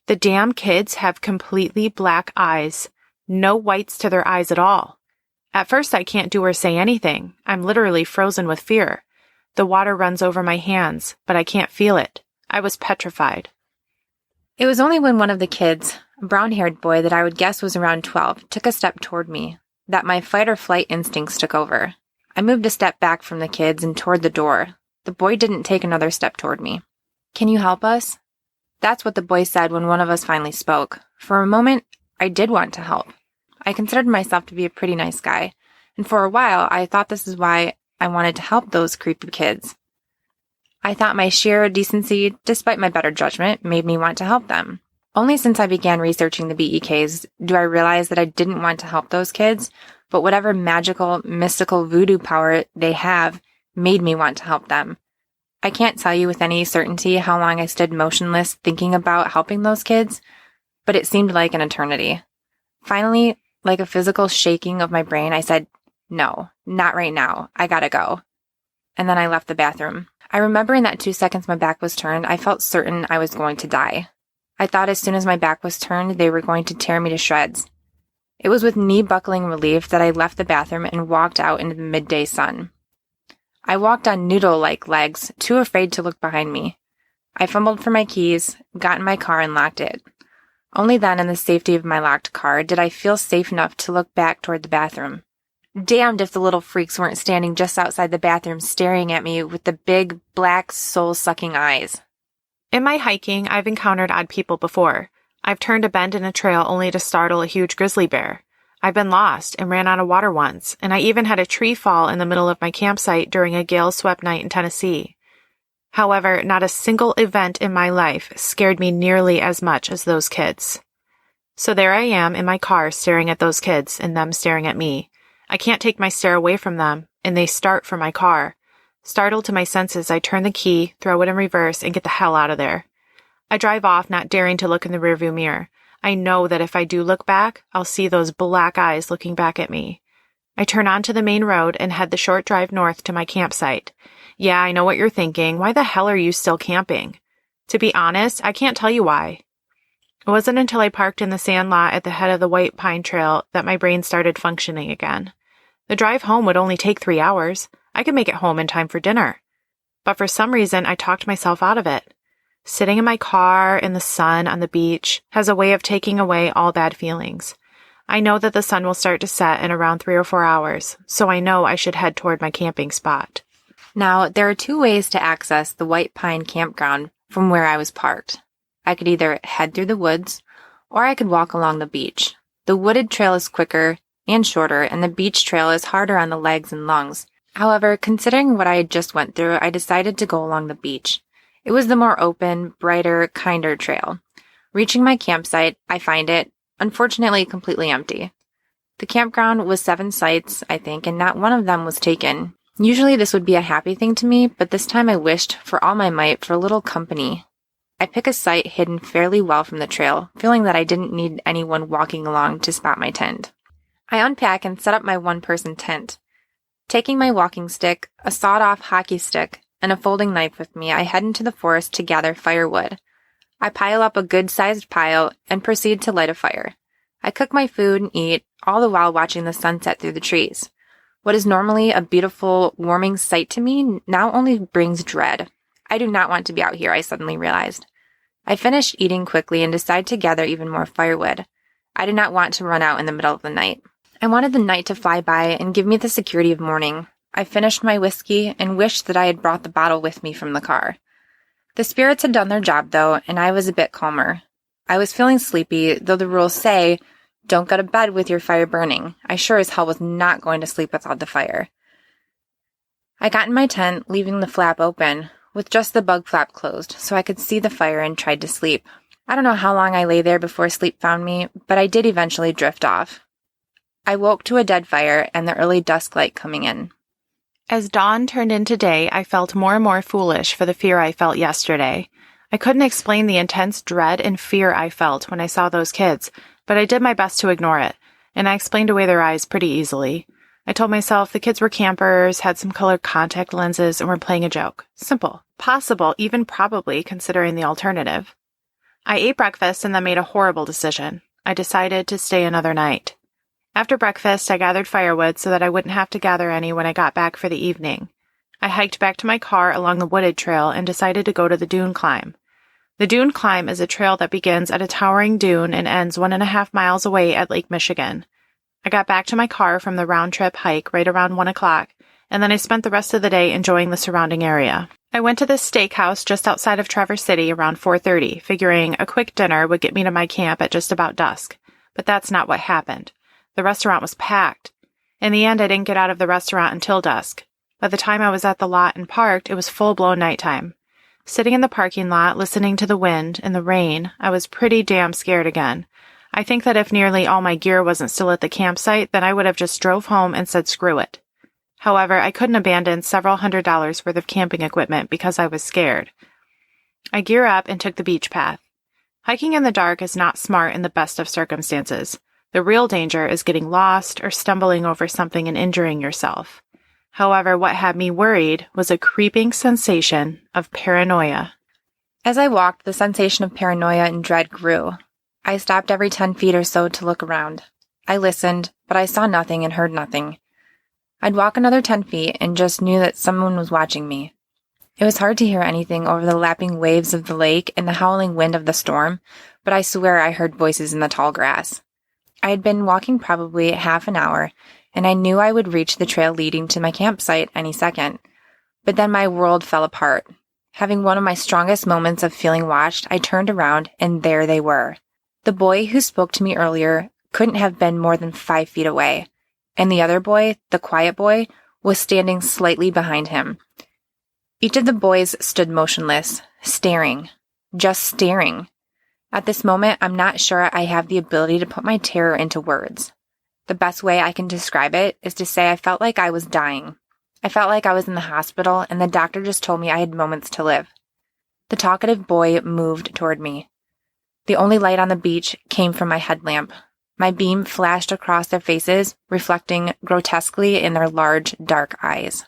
The damn kids have completely black eyes, no whites to their eyes at all. At first, I can't do or say anything. I'm literally frozen with fear. The water runs over my hands, but I can't feel it. I was petrified. It was only when one of the kids, a brown-haired boy that I would guess was around 12, took a step toward me, that my fight or flight instincts took over. I moved a step back from the kids and toward the door. The boy didn't take another step toward me. "Can you help us?" That's what the boy said when one of us finally spoke. For a moment, I did want to help. I considered myself to be a pretty nice guy, and for a while, I thought this is why I wanted to help those creepy kids. I thought my sheer decency, despite my better judgment, made me want to help them. Only since I began researching the BEKs do I realize that I didn't want to help those kids, but whatever magical, mystical voodoo power they have made me want to help them. I can't tell you with any certainty how long I stood motionless thinking about helping those kids, but it seemed like an eternity. Finally, like a physical shaking of my brain, I said, "No, not right now. I gotta go." And then I left the bathroom. I remember in that 2 seconds my back was turned, I felt certain I was going to die. I thought as soon as my back was turned, they were going to tear me to shreds. It was with knee-buckling relief that I left the bathroom and walked out into the midday sun. I walked on noodle-like legs, too afraid to look behind me. I fumbled for my keys, got in my car, and locked it. Only then, in the safety of my locked car, did I feel safe enough to look back toward the bathroom. Damned if the little freaks weren't standing just outside the bathroom staring at me with the big, black, soul-sucking eyes. In my hiking, I've encountered odd people before. I've turned a bend in a trail only to startle a huge grizzly bear. I've been lost and ran out of water once, and I even had a tree fall in the middle of my campsite during a gale-swept night in Tennessee. However, not a single event in my life scared me nearly as much as those kids. So there I am in my car staring at those kids and them staring at me. I can't take my stare away from them, and they start for my car. Startled to my senses, I turn the key, throw it in reverse, and get the hell out of there. I drive off, not daring to look in the rearview mirror. I know that if I do look back, I'll see those black eyes looking back at me. I turn onto the main road and head the short drive north to my campsite. Yeah, I know what you're thinking. Why the hell are you still camping? To be honest, I can't tell you why. It wasn't until I parked in the sand lot at the head of the White Pine Trail that my brain started functioning again. The drive home would only take 3 hours. I could make it home in time for dinner. But for some reason, I talked myself out of it. Sitting in my car in the sun on the beach has a way of taking away all bad feelings. I know that the sun will start to set in around 3 or 4 hours, so I know I should head toward my camping spot. Now, there are 2 ways to access the White Pine campground from where I was parked. I could either head through the woods, or I could walk along the beach. The wooded trail is quicker and shorter, and the beach trail is harder on the legs and lungs. However, considering what I had just went through, I decided to go along the beach. It was the more open, brighter, kinder trail. Reaching my campsite, I find it, unfortunately, completely empty. The campground was 7 sites, I think, and not one of them was taken. Usually this would be a happy thing to me, but this time I wished for all my might for a little company. I pick a site hidden fairly well from the trail, feeling that I didn't need anyone walking along to spot my tent. I unpack and set up my 1-person tent. Taking my walking stick, a sawed-off hockey stick, and a folding knife with me, I head into the forest to gather firewood. I pile up a good-sized pile and proceed to light a fire. I cook my food and eat, all the while watching the sunset through the trees. What is normally a beautiful, warming sight to me now only brings dread. I do not want to be out here, I suddenly realized. I finish eating quickly and decide to gather even more firewood. I did not want to run out in the middle of the night. I wanted the night to fly by and give me the security of morning. I finished my whiskey and wished that I had brought the bottle with me from the car. The spirits had done their job, though, and I was a bit calmer. I was feeling sleepy, though the rules say, don't go to bed with your fire burning. I sure as hell was not going to sleep without the fire. I got in my tent, leaving the flap open, with just the bug flap closed, so I could see the fire and tried to sleep. I don't know how long I lay there before sleep found me, but I did eventually drift off. I woke to a dead fire and the early dusk light coming in. As dawn turned into day, I felt more and more foolish for the fear I felt yesterday. I couldn't explain the intense dread and fear I felt when I saw those kids, but I did my best to ignore it, and I explained away their eyes pretty easily. I told myself the kids were campers, had some colored contact lenses, and were playing a joke. Simple. Possible, even probably, considering the alternative. I ate breakfast and then made a horrible decision. I decided to stay another night. After breakfast, I gathered firewood so that I wouldn't have to gather any when I got back for the evening. I hiked back to my car along the wooded trail and decided to go to the dune climb. The dune climb is a trail that begins at a towering dune and ends 1.5 miles away at Lake Michigan. I got back to my car from the round-trip hike right around 1 o'clock, and then I spent the rest of the day enjoying the surrounding area. I went to this steakhouse just outside of Traverse City around 4:30, figuring a quick dinner would get me to my camp at just about dusk. But that's not what happened. The restaurant was packed. In the end, I didn't get out of the restaurant until dusk. By the time I was at the lot and parked, it was full-blown nighttime. Sitting in the parking lot, listening to the wind and the rain, I was pretty damn scared again. I think that if nearly all my gear wasn't still at the campsite, then I would have just drove home and said screw it. However, I couldn't abandon several $100s worth of camping equipment because I was scared. I gear up and took the beach path. Hiking in the dark is not smart in the best of circumstances. The real danger is getting lost or stumbling over something and injuring yourself. However, what had me worried was a creeping sensation of paranoia. As I walked, the sensation of paranoia and dread grew. I stopped every 10 feet or so to look around. I listened, but I saw nothing and heard nothing. I'd walk another 10 feet and just knew that someone was watching me. It was hard to hear anything over the lapping waves of the lake and the howling wind of the storm, but I swear I heard voices in the tall grass. I had been walking probably half an hour, and I knew I would reach the trail leading to my campsite any second. But then my world fell apart. Having one of my strongest moments of feeling watched, I turned around, and there they were. The boy who spoke to me earlier couldn't have been more than 5 feet away, and the other boy, the quiet boy, was standing slightly behind him. Each of the boys stood motionless, staring, just staring. At this moment, I'm not sure I have the ability to put my terror into words. The best way I can describe it is to say I felt like I was dying. I felt like I was in the hospital and the doctor just told me I had moments to live. The talkative boy moved toward me. The only light on the beach came from my headlamp. My beam flashed across their faces, reflecting grotesquely in their large, dark eyes.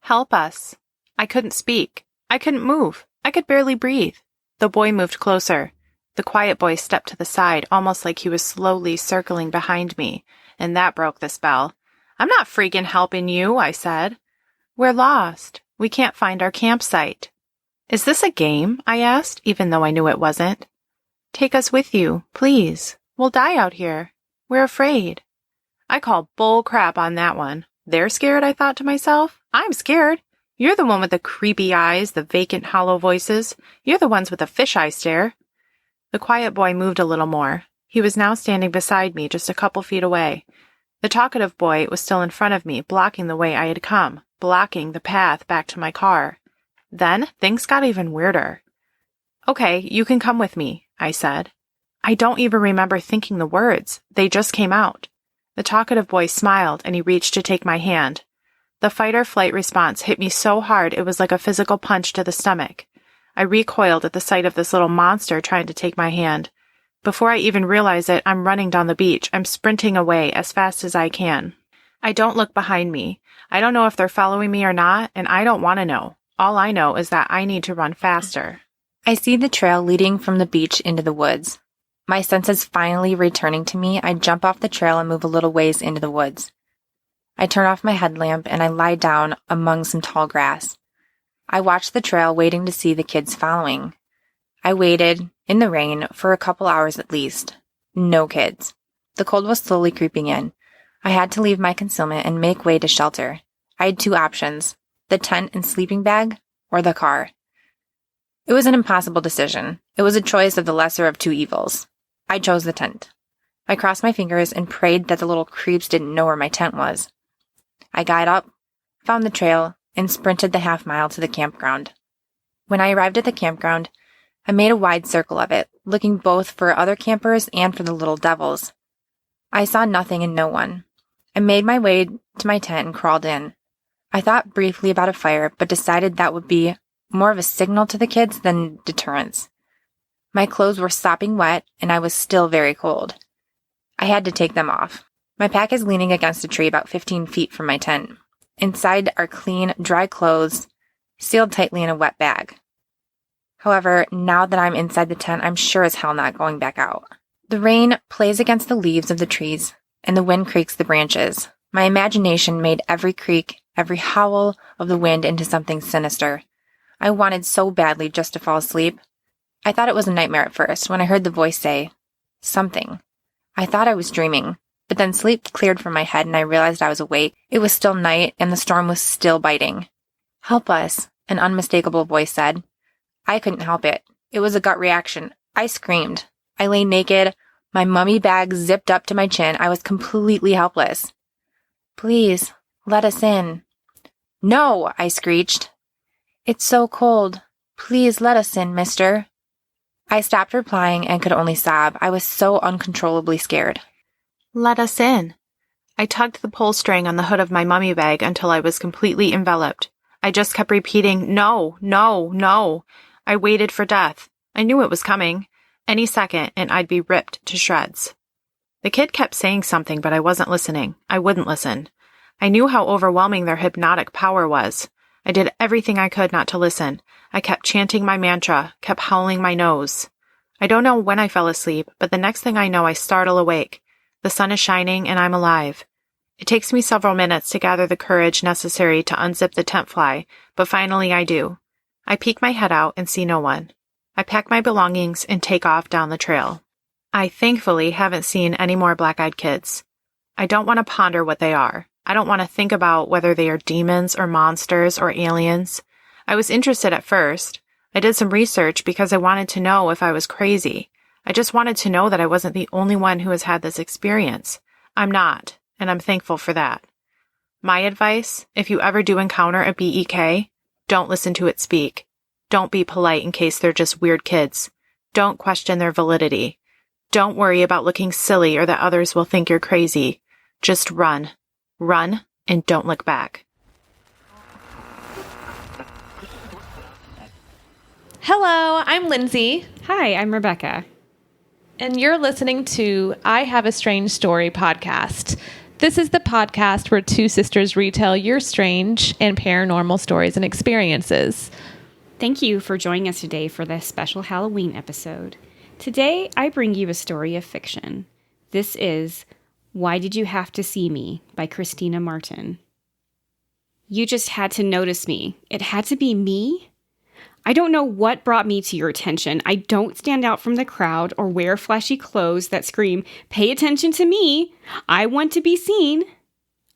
Help us. I couldn't speak. I couldn't move. I could barely breathe. The boy moved closer. The quiet boy stepped to the side, almost like he was slowly circling behind me, and that broke the spell. I'm not freaking helping you, I said. We're lost. We can't find our campsite. Is this a game? I asked, even though I knew it wasn't. Take us with you, please. We'll die out here. We're afraid. I called bull crap on that one. They're scared, I thought to myself. I'm scared. You're the one with the creepy eyes, the vacant, hollow voices. You're the ones with the fisheye stare. The quiet boy moved a little more. He was now standing beside me, just a couple feet away. The talkative boy was still in front of me, blocking the way I had come, blocking the path back to my car. Then things got even weirder. Okay, you can come with me, I said. I don't even remember thinking the words. They just came out. The talkative boy smiled, and he reached to take my hand. The fight-or-flight response hit me so hard it was like a physical punch to the stomach. I recoiled at the sight of this little monster trying to take my hand. Before I even realize it, I'm running down the beach. I'm sprinting away as fast as I can. I don't look behind me. I don't know if they're following me or not, and I don't want to know. All I know is that I need to run faster. I see the trail leading from the beach into the woods. My senses finally returning to me, I jump off the trail and move a little ways into the woods. I turn off my headlamp and I lie down among some tall grass. I watch the trail, waiting to see the kids following. I waited, in the rain, for a couple hours at least. No kids. The cold was slowly creeping in. I had to leave my concealment and make way to shelter. I had two options: the tent and sleeping bag, or the car. It was an impossible decision. It was a choice of the lesser of two evils. I chose the tent. I crossed my fingers and prayed that the little creeps didn't know where my tent was. I got up, found the trail, and sprinted the half-mile to the campground. When I arrived at the campground, I made a wide circle of it, looking both for other campers and for the little devils. I saw nothing and no one. I made my way to my tent and crawled in. I thought briefly about a fire, but decided that would be more of a signal to the kids than deterrence. My clothes were sopping wet, and I was still very cold. I had to take them off. My pack is leaning against a tree about 15 feet from my tent. Inside are clean, dry clothes, sealed tightly in a wet bag. However, now that I'm inside the tent, I'm sure as hell not going back out. The rain plays against the leaves of the trees, and the wind creaks the branches. My imagination made every creak, every howl of the wind into something sinister. I wanted so badly just to fall asleep. I thought it was a nightmare at first when I heard the voice say, something. I thought I was dreaming, but then sleep cleared from my head and I realized I was awake. It was still night and the storm was still biting. Help us, an unmistakable voice said. I couldn't help it. It was a gut reaction. I screamed. I lay naked, my mummy bag zipped up to my chin. I was completely helpless. Please, let us in. No, I screeched. It's so cold. Please let us in, mister. I stopped replying and could only sob. I was so uncontrollably scared. Let us in. I tugged the pull string on the hood of my mummy bag until I was completely enveloped. I just kept repeating, no, no, no. I waited for death. I knew it was coming. Any second, and I'd be ripped to shreds. The kid kept saying something, but I wasn't listening. I wouldn't listen. I knew how overwhelming their hypnotic power was. I did everything I could not to listen. I kept chanting my mantra, kept howling my nose. I don't know when I fell asleep, but the next thing I know, I startle awake. The sun is shining, and I'm alive. It takes me several minutes to gather the courage necessary to unzip the tent fly, but finally I do. I peek my head out and see no one. I pack my belongings and take off down the trail. I thankfully haven't seen any more black-eyed kids. I don't want to ponder what they are. I don't want to think about whether they are demons or monsters or aliens. I was interested at first. I did some research because I wanted to know if I was crazy. I just wanted to know that I wasn't the only one who has had this experience. I'm not, and I'm thankful for that. My advice, if you ever do encounter a BEK, don't listen to it speak. Don't be polite in case they're just weird kids. Don't question their validity. Don't worry about looking silly or that others will think you're crazy. Just run. Run, and don't look back. Hello, I'm Lindsay, Hi, I'm Rebecca. and you're listening to I Have a Strange Story podcast. This is the podcast where two sisters retell your strange and paranormal stories and experiences. Thank you for joining us today for this special Halloween episode. Today, I bring you a story of fiction. This is Why Did You Have to See Me by Christina Martin. You just had to notice me. It had to be me? I don't know what brought me to your attention. I don't stand out from the crowd or wear flashy clothes that scream, "Pay attention to me. I want to be seen."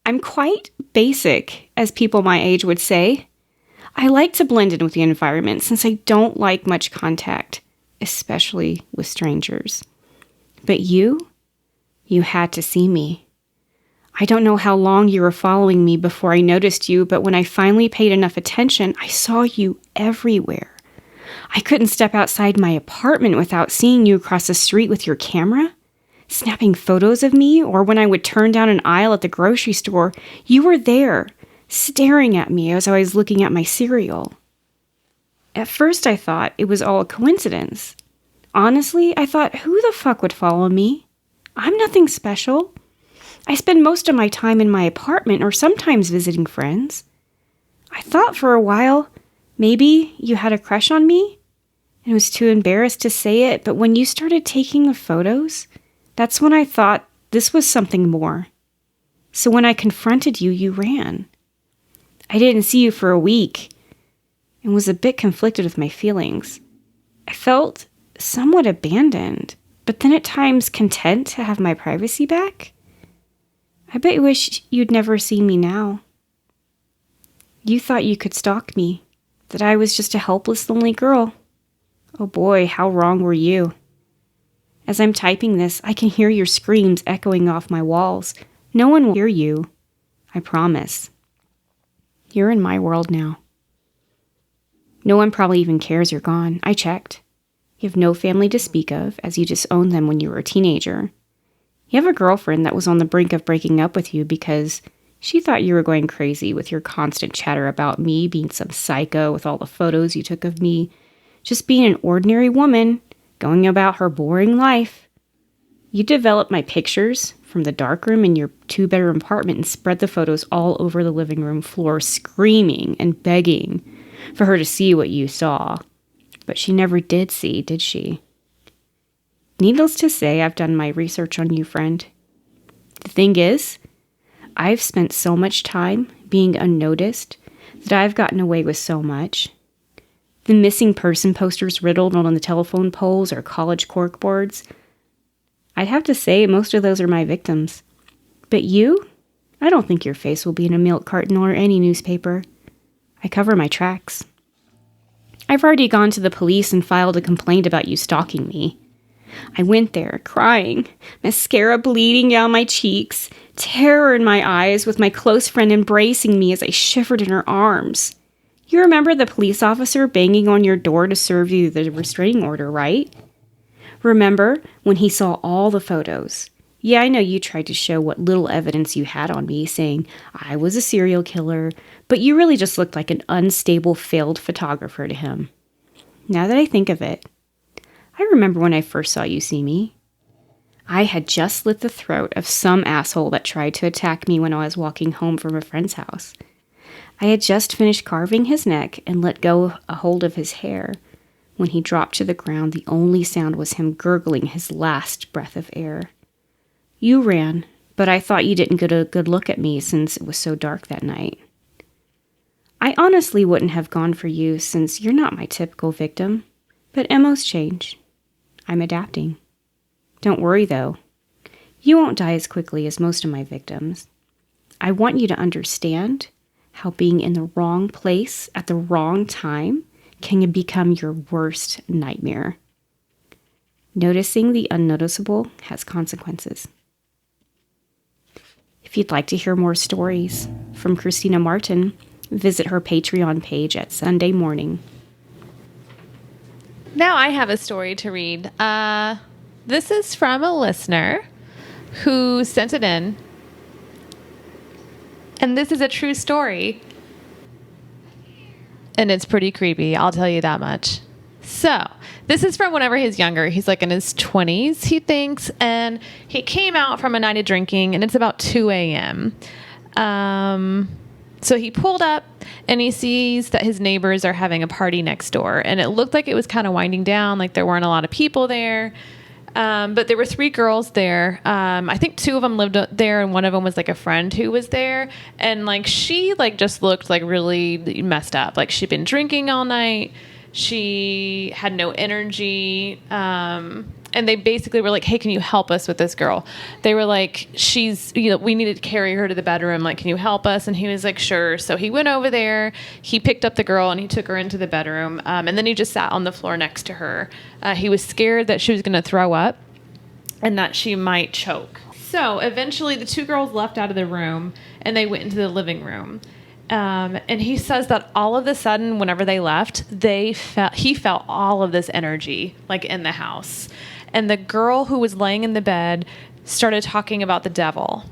I'm quite basic, as people my age would say. I like to blend in with the environment since I don't like much contact, especially with strangers. But you had to see me. I don't know how long you were following me before I noticed you, but when I finally paid enough attention, I saw you everywhere. I couldn't step outside my apartment without seeing you across the street with your camera, snapping photos of me, or when I would turn down an aisle at the grocery store, you were there, staring at me as I was looking at my cereal. At first, I thought it was all a coincidence. Honestly, I thought, who the fuck would follow me? I'm nothing special. I spend most of my time in my apartment or sometimes visiting friends. I thought for a while, maybe you had a crush on me and was too embarrassed to say it, but when you started taking the photos, that's when I thought this was something more. So when I confronted you, you ran. I didn't see you for a week and was a bit conflicted with my feelings. I felt somewhat abandoned, but then at times content to have my privacy back. I bet you wish you'd never seen me now. You thought you could stalk me, that I was just a helpless, lonely girl. Oh boy, how wrong were you? As I'm typing this, I can hear your screams echoing off my walls. No one will hear you. I promise. You're in my world now. No one probably even cares you're gone. I checked. You have no family to speak of, as you disowned them when you were a teenager. You have a girlfriend that was on the brink of breaking up with you because she thought you were going crazy with your constant chatter about me being some psycho with all the photos you took of me, just being an ordinary woman going about her boring life. You developed my pictures from the darkroom in your 2-bedroom apartment and spread the photos all over the living room floor, screaming and begging for her to see what you saw. But she never did see, did she? Needless to say, I've done my research on you, friend. The thing is, I've spent so much time being unnoticed that I've gotten away with so much. The missing person posters riddled on the telephone poles or college corkboards. I'd have to say most of those are my victims. But you? I don't think your face will be in a milk carton or any newspaper. I cover my tracks. I've already gone to the police and filed a complaint about you stalking me. I went there, crying, mascara bleeding down my cheeks, terror in my eyes, with my close friend embracing me as I shivered in her arms. You remember the police officer banging on your door to serve you the restraining order, right? Remember when he saw all the photos? Yeah, I know you tried to show what little evidence you had on me, saying I was a serial killer, but you really just looked like an unstable, failed photographer to him. Now that I think of it, I remember when I first saw you see me. I had just slit the throat of some asshole that tried to attack me when I was walking home from a friend's house. I had just finished carving his neck and let go a hold of his hair. When he dropped to the ground, the only sound was him gurgling his last breath of air. You ran, but I thought you didn't get a good look at me since it was so dark that night. I honestly wouldn't have gone for you since you're not my typical victim, but MOs change. I'm adapting. Don't worry, though. You won't die as quickly as most of my victims. I want you to understand how being in the wrong place at the wrong time can become your worst nightmare. Noticing the unnoticeable has consequences. If you'd like to hear more stories from Christina Martin, visit her Patreon page at Sunday morning. Now I have a story to read. This is from a listener who sent it in. And this is a true story. And it's pretty creepy, I'll tell you that much. So this is from whenever he's younger. He's like in his 20s, he thinks. And he came out from a night of drinking, and it's about 2 a.m. So he pulled up, and he sees that his neighbors are having a party next door. And it looked like it was kind of winding down, like there weren't a lot of people there. But there were 3 girls there. I think 2 of them lived there, and one of them was like a friend who was there. And like she like just looked like really messed up. Like she'd been drinking all night. She had no energy. And they basically were like, hey, can you help us with this girl? They were like, we needed to carry her to the bedroom. Like, can you help us? And he was like, sure. So he went over there, he picked up the girl, and he took her into the bedroom. And then he just sat on the floor next to her. He was scared that she was going to throw up and that she might choke. So eventually the 2 girls left out of the room, and they went into the living room. And he says that all of a sudden, whenever they left, he felt all of this energy like in the house. And the girl who was laying in the bed started talking about the devil.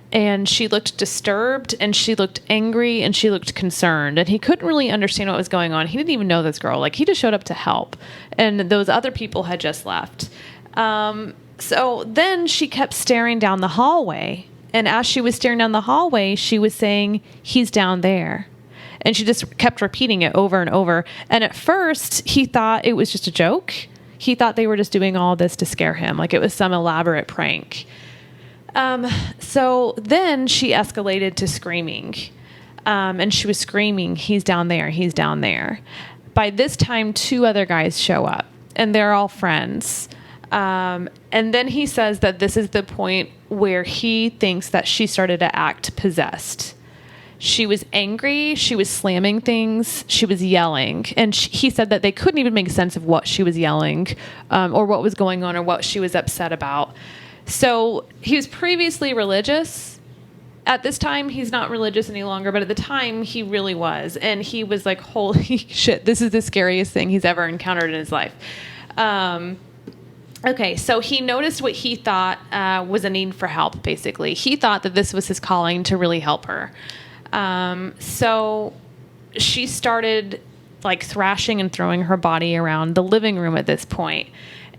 And she looked disturbed, and she looked angry, and she looked concerned. And he couldn't really understand what was going on. He didn't even know this girl. Like, he just showed up to help. And those other people had just left. So then she kept staring down the hallway. And as she was staring down the hallway, she was saying, he's down there. And she just kept repeating it over and over. And at first, he thought it was just a joke. He thought they were just doing all this to scare him, like it was some elaborate prank. So then she escalated to screaming. And she was screaming, he's down there, he's down there. By this time, 2 other guys show up, and they're all friends. And then he says that this is the point where he thinks that she started to act possessed. She was angry. She was slamming things. She was yelling. And he said that they couldn't even make sense of what she was yelling or what was going on or what she was upset about. So he was previously religious. At this time, he's not religious any longer, but at the time, he really was. And he was like, holy shit, this is the scariest thing he's ever encountered in his life. Okay, so he noticed what he thought was a need for help, basically. He thought that this was his calling to really help her. So she started like thrashing and throwing her body around the living room at this point.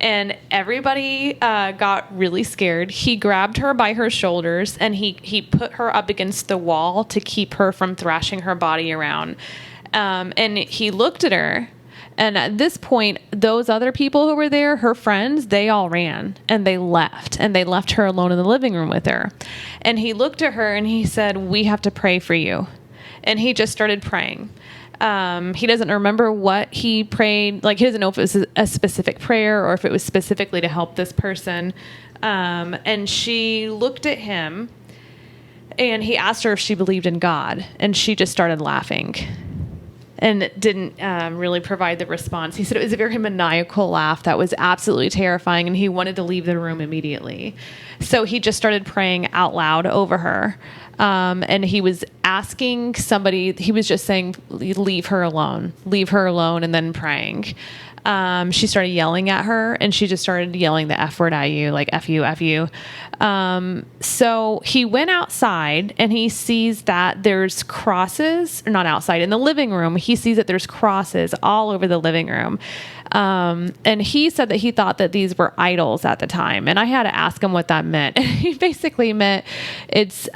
And everybody got really scared. He grabbed her by her shoulders, and he put her up against the wall to keep her from thrashing her body around. And he looked at her. And at this point, those other people who were there, her friends, they all ran and they left. And they left her alone in the living room with her. And he looked at her and he said, we have to pray for you. And he just started praying. He doesn't remember what he prayed. Like, he doesn't know if it was a specific prayer or if it was specifically to help this person. And she looked at him, and he asked her if she believed in God. And she just started laughing and didn't really provide the response. He said it was a very maniacal laugh that was absolutely terrifying, and he wanted to leave the room immediately. So he just started praying out loud over her. And he was asking somebody, he was just saying, leave her alone, and then praying. She started yelling at her, and she just started yelling the F word at you, like F you, F you. So he went outside, and he sees that there's crosses, or not outside, in the living room. He sees that there's crosses all over the living room. And he said that he thought that these were idols at the time. And I had to ask him what that meant. He basically meant it's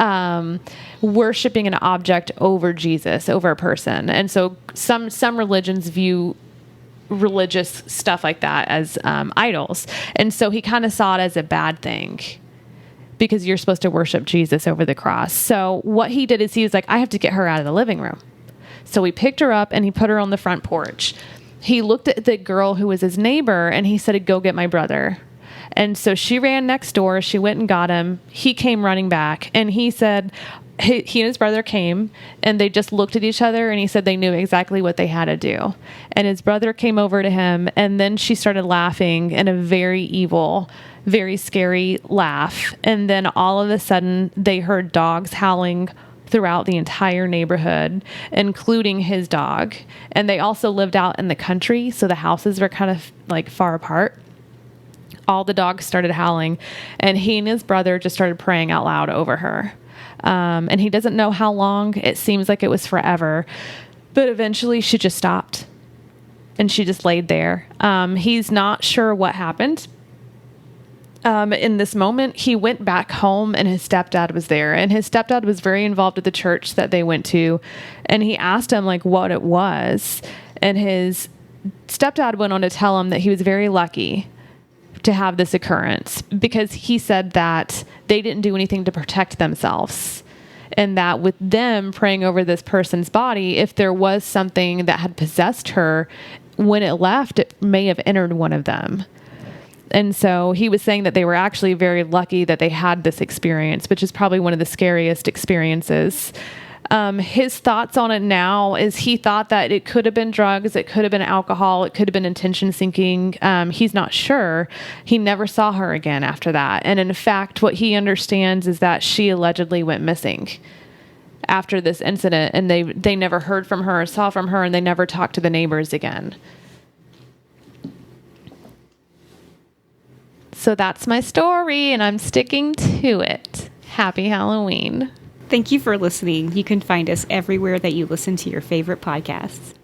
worshiping an object over Jesus, over a person. And so some religions view religious stuff like that as idols. And so he kind of saw it as a bad thing, because you're supposed to worship Jesus over the cross. So what he did is he was like, I have to get her out of the living room. So he picked her up and he put her on the front porch. He looked at the girl who was his neighbor, and he said, go get my brother. And so she ran next door. She went and got him. He came running back, and he said he and his brother came, and they just looked at each other, and he said they knew exactly what they had to do. And his brother came over to him, and then she started laughing in a very evil, very scary laugh. And then all of a sudden, they heard dogs howling throughout the entire neighborhood, including his dog. And they also lived out in the country, so the houses were kind of like far apart. All the dogs started howling, and he and his brother just started praying out loud over her. And he doesn't know how long. It seems like it was forever, but eventually she just stopped. and she just laid there. He's not sure what happened. In this moment, he went back home and his stepdad was there, and his stepdad was very involved at the church that they went to. And he asked him like what it was. And his stepdad went on to tell him that he was very lucky to have this occurrence because he said that they didn't do anything to protect themselves. And that with them praying over this person's body, if there was something that had possessed her, when it left, it may have entered one of them. And so he was saying that they were actually very lucky that they had this experience, which is probably one of the scariest experiences. His thoughts on it now is he thought that it could have been drugs, it could have been alcohol, it could have been intention sinking. He's not sure. He never saw her again after that. And in fact, what he understands is that she allegedly went missing after this incident, and they never heard from her or saw from her, and they never talked to the neighbors again. So that's my story, and I'm sticking to it. Happy Halloween. Thank you for listening. You can find us everywhere that you listen to your favorite podcasts.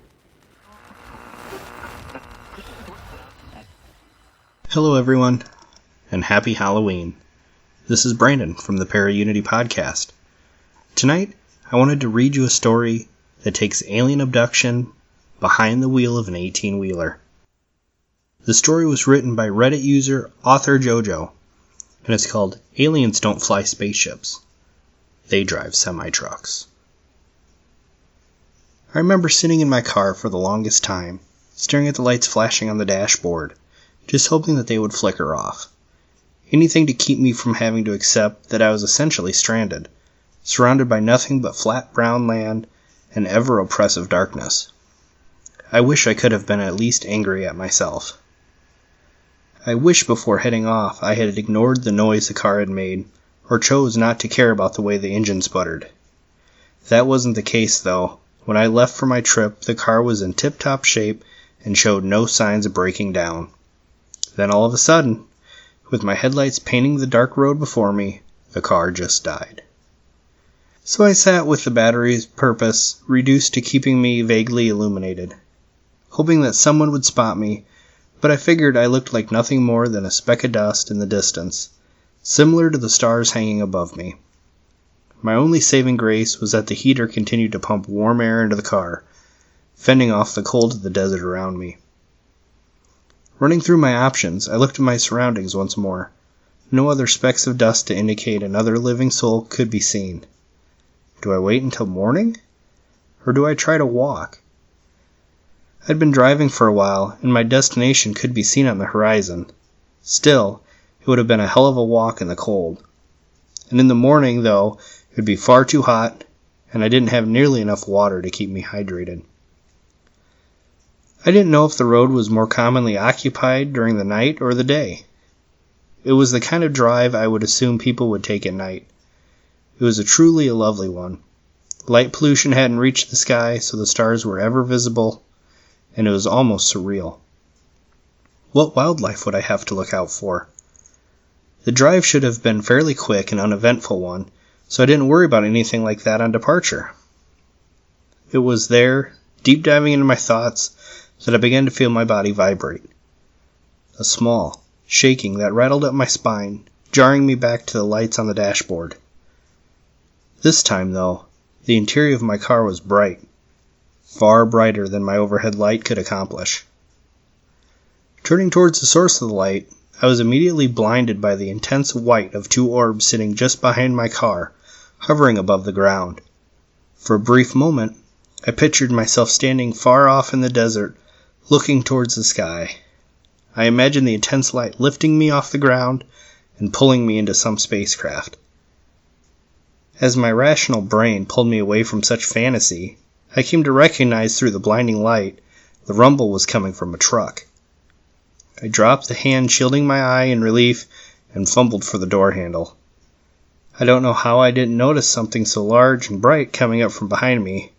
Hello, everyone, and happy Halloween. This is Brandon from the Paranormality Podcast. Tonight, I wanted to read you a story that takes alien abduction behind the wheel of an 18-wheeler. The story was written by Reddit user Author Jojo, and it's called Aliens Don't Fly Spaceships. They drive semi-trucks. I remember sitting in my car for the longest time, staring at the lights flashing on the dashboard, just hoping that they would flicker off. Anything to keep me from having to accept that I was essentially stranded, surrounded by nothing but flat brown land and ever-oppressive darkness. I wish I could have been at least angry at myself. I wish before heading off I had ignored the noise the car had made, or chose not to care about the way the engine sputtered. That wasn't the case, though. When I left for my trip, the car was in tip-top shape and showed no signs of breaking down. Then all of a sudden, with my headlights painting the dark road before me, the car just died. So I sat with the battery's purpose reduced to keeping me vaguely illuminated, hoping that someone would spot me, but I figured I looked like nothing more than a speck of dust in the distance, similar to the stars hanging above me. My only saving grace was that the heater continued to pump warm air into the car, fending off the cold of the desert around me. Running through my options, I looked at my surroundings once more. No other specks of dust to indicate another living soul could be seen. Do I wait until morning? Or do I try to walk? I'd been driving for a while, and my destination could be seen on the horizon. Still, it would have been a hell of a walk in the cold. And in the morning, though, it would be far too hot, and I didn't have nearly enough water to keep me hydrated. I didn't know if the road was more commonly occupied during the night or the day. It was the kind of drive I would assume people would take at night. It was truly a lovely one. Light pollution hadn't reached the sky, so the stars were ever visible, and it was almost surreal. What wildlife would I have to look out for? The drive should have been a fairly quick and uneventful one, so I didn't worry about anything like that on departure. It was there, deep diving into my thoughts, that I began to feel my body vibrate. A small shaking that rattled up my spine, jarring me back to the lights on the dashboard. This time, though, the interior of my car was bright, far brighter than my overhead light could accomplish. Turning towards the source of the light, I was immediately blinded by the intense white of two orbs sitting just behind my car, hovering above the ground. For a brief moment, I pictured myself standing far off in the desert, looking towards the sky. I imagined the intense light lifting me off the ground and pulling me into some spacecraft. As my rational brain pulled me away from such fantasy, I came to recognize through the blinding light the rumble was coming from a truck. I dropped the hand shielding my eye in relief and fumbled for the door handle. I don't know how I didn't notice something so large and bright coming up from behind me.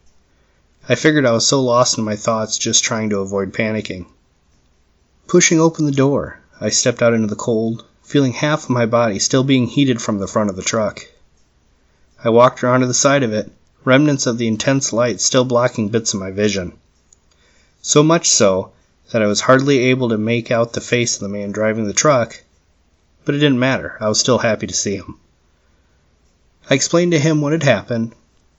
I figured I was so lost in my thoughts just trying to avoid panicking. Pushing open the door, I stepped out into the cold, feeling half of my body still being heated from the front of the truck. I walked around to the side of it, remnants of the intense light still blocking bits of my vision. So much so that I was hardly able to make out the face of the man driving the truck, but it didn't matter. I was still happy to see him. I explained to him what had happened,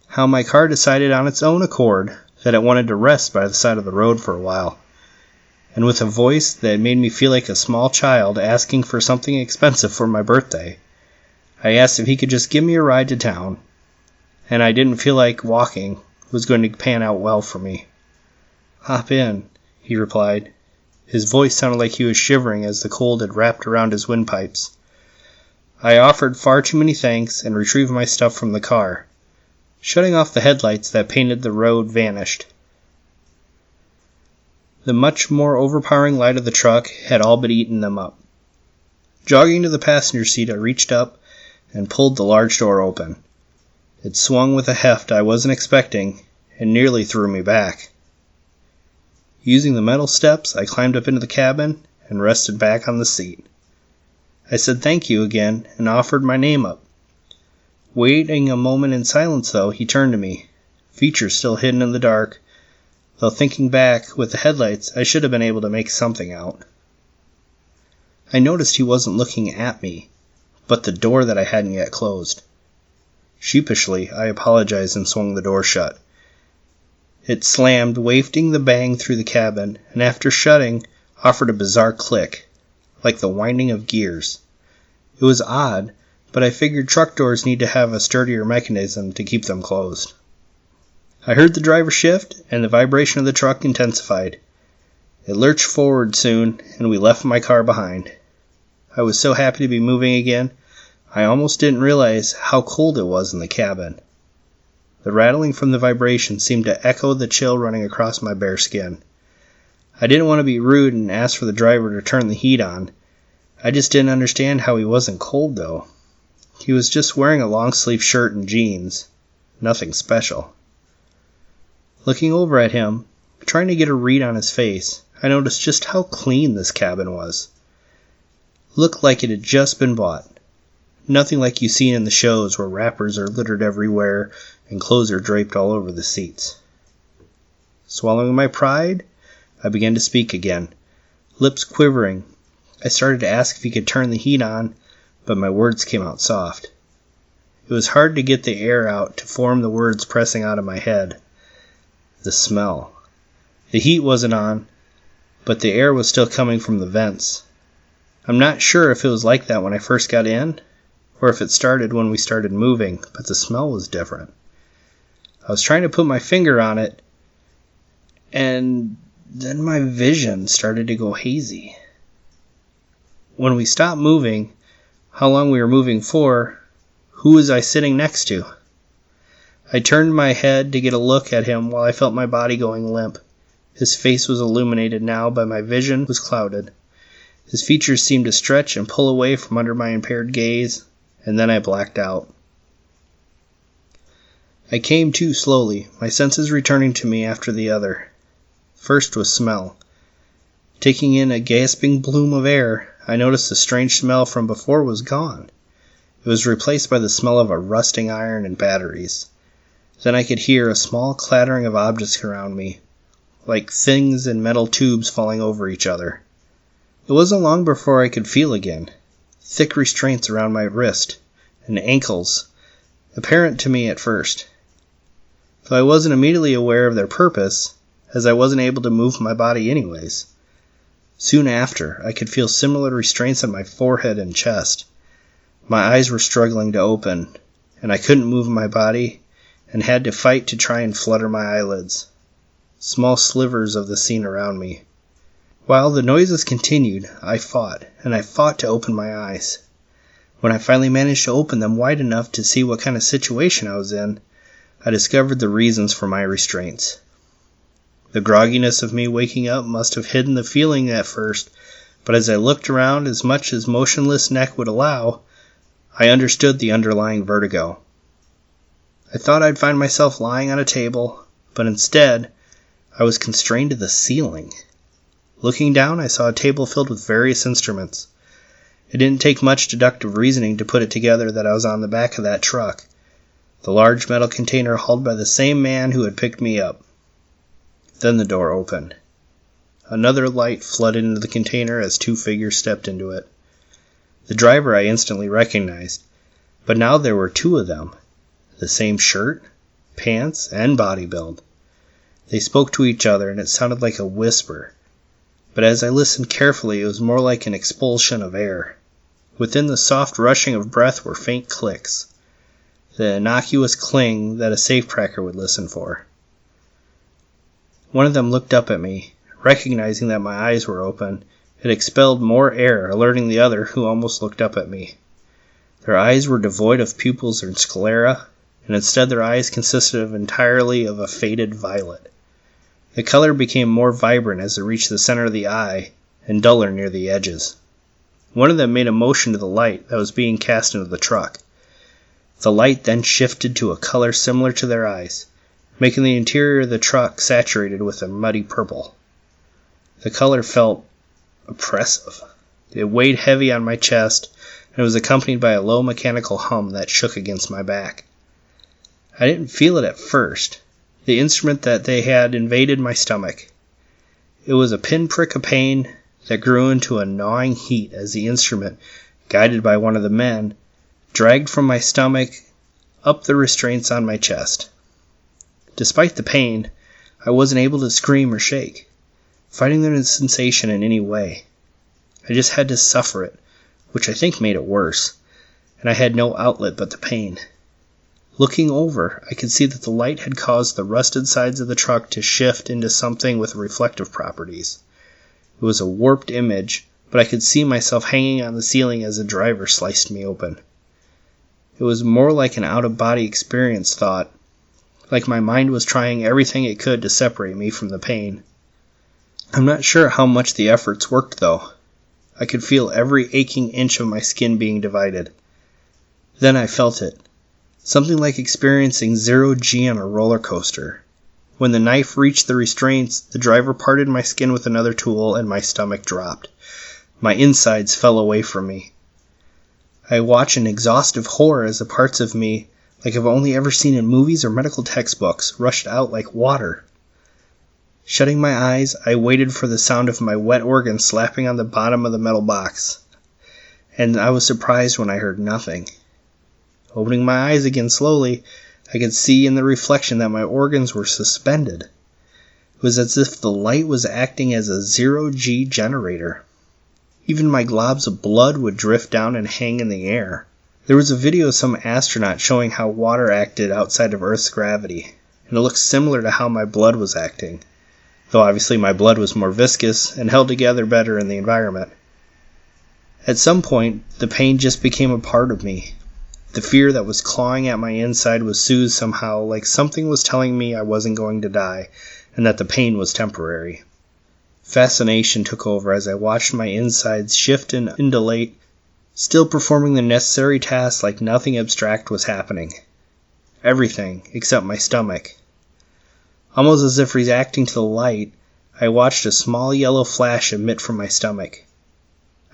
how my car decided on its own accord that it wanted to rest by the side of the road for a while, and with a voice that made me feel like a small child asking for something expensive for my birthday, I asked if he could just give me a ride to town, and I didn't feel like walking was going to pan out well for me. "Hop in," he replied. His voice sounded like he was shivering as the cold had wrapped around his windpipes. I offered far too many thanks and retrieved my stuff from the car. Shutting off the headlights that painted the road vanished. The much more overpowering light of the truck had all but eaten them up. Jogging to the passenger seat, I reached up and pulled the large door open. It swung with a heft I wasn't expecting and nearly threw me back. Using the metal steps, I climbed up into the cabin and rested back on the seat. I said thank you again and offered my name up. Waiting a moment in silence, though, he turned to me, features still hidden in the dark, though thinking back, with the headlights, I should have been able to make something out. I noticed he wasn't looking at me, but the door that I hadn't yet closed. Sheepishly, I apologized and swung the door shut. It slammed, wafting the bang through the cabin, and after shutting, offered a bizarre click, like the winding of gears. It was odd, but I figured truck doors need to have a sturdier mechanism to keep them closed. I heard the driver shift, and the vibration of the truck intensified. It lurched forward soon, and we left my car behind. I was so happy to be moving again, I almost didn't realize how cold it was in the cabin. The rattling from the vibration seemed to echo the chill running across my bare skin. I didn't want to be rude and ask for the driver to turn the heat on. I just didn't understand how he wasn't cold, though. He was just wearing a long-sleeve shirt and jeans. Nothing special. Looking over at him, trying to get a read on his face, I noticed just how clean this cabin was. Looked like it had just been bought. Nothing like you see in the shows where wrappers are littered everywhere and clothes are draped all over the seats. Swallowing my pride, I began to speak again, lips quivering. I started to ask if he could turn the heat on, but my words came out soft. It was hard to get the air out to form the words pressing out of my head. The smell. The heat wasn't on, but the air was still coming from the vents. I'm not sure if it was like that when I first got in, or if it started when we started moving, but the smell was different. I was trying to put my finger on it, and then my vision started to go hazy. When we stopped moving, how long we were moving for, who was I sitting next to? I turned my head to get a look at him while I felt my body going limp. His face was illuminated now, but my vision was clouded. His features seemed to stretch and pull away from under my impaired gaze, and then I blacked out. I came to slowly, my senses returning to me after the other. First was smell. Taking in a gasping bloom of air, I noticed the strange smell from before was gone. It was replaced by the smell of a rusting iron and batteries. Then I could hear a small clattering of objects around me, like things in metal tubes falling over each other. It wasn't long before I could feel again. Thick restraints around my wrist and ankles, apparent to me at first. Though I wasn't immediately aware of their purpose, as I wasn't able to move my body anyways. Soon after, I could feel similar restraints on my forehead and chest. My eyes were struggling to open, and I couldn't move my body, and had to fight to try and flutter my eyelids. Small slivers of the scene around me. While the noises continued, I fought to open my eyes. When I finally managed to open them wide enough to see what kind of situation I was in, I discovered the reasons for my restraints. The grogginess of me waking up must have hidden the feeling at first, but as I looked around as much as motionless neck would allow, I understood the underlying vertigo. I thought I'd find myself lying on a table, but instead, I was constrained to the ceiling. Looking down, I saw a table filled with various instruments. It didn't take much deductive reasoning to put it together that I was on the back of that truck, the large metal container hauled by the same man who had picked me up. Then the door opened. Another light flooded into the container as two figures stepped into it. The driver I instantly recognized, but now there were two of them. The same shirt, pants, and body build. They spoke to each other and it sounded like a whisper, but as I listened carefully it was more like an expulsion of air. Within the soft rushing of breath were faint clicks, the innocuous cling that a safecracker would listen for. One of them looked up at me. Recognizing that my eyes were open, it expelled more air, alerting the other, who almost looked up at me. Their eyes were devoid of pupils or sclera, and instead their eyes consisted entirely of a faded violet. The color became more vibrant as it reached the center of the eye, and duller near the edges. One of them made a motion to the light that was being cast into the truck. The light then shifted to a color similar to their eyes, making the interior of the truck saturated with a muddy purple. The color felt oppressive. It weighed heavy on my chest, and it was accompanied by a low mechanical hum that shook against my back. I didn't feel it at first. The instrument that they had invaded my stomach. It was a pinprick of pain that grew into a gnawing heat as the instrument, guided by one of the men, dragged from my stomach up the restraints on my chest. Despite the pain, I wasn't able to scream or shake, fighting the sensation in any way. I just had to suffer it, which I think made it worse, and I had no outlet but the pain. Looking over, I could see that the light had caused the rusted sides of the truck to shift into something with reflective properties. It was a warped image, but I could see myself hanging on the ceiling as the driver sliced me open. It was more like an out-of-body experience thought, like my mind was trying everything it could to separate me from the pain. I'm not sure how much the efforts worked, though. I could feel every aching inch of my skin being divided. Then I felt it. Something like experiencing 0G on a roller coaster. When the knife reached the restraints, the driver parted my skin with another tool and my stomach dropped. My insides fell away from me. I watched in exhaustive horror as the parts of me, like I've only ever seen in movies or medical textbooks, rushed out like water. Shutting my eyes, I waited for the sound of my wet organ slapping on the bottom of the metal box, and I was surprised when I heard nothing. Opening my eyes again slowly, I could see in the reflection that my organs were suspended. It was as if the light was acting as a 0G generator. Even my globs of blood would drift down and hang in the air. There was a video of some astronaut showing how water acted outside of Earth's gravity, and it looked similar to how my blood was acting, though obviously my blood was more viscous and held together better in the environment. At some point, the pain just became a part of me. The fear that was clawing at my inside was soothed somehow, like something was telling me I wasn't going to die, and that the pain was temporary. Fascination took over as I watched my insides shift and undulate, still performing the necessary tasks like nothing abstract was happening. Everything except my stomach. Almost as if reacting to the light, I watched a small yellow flash emit from my stomach.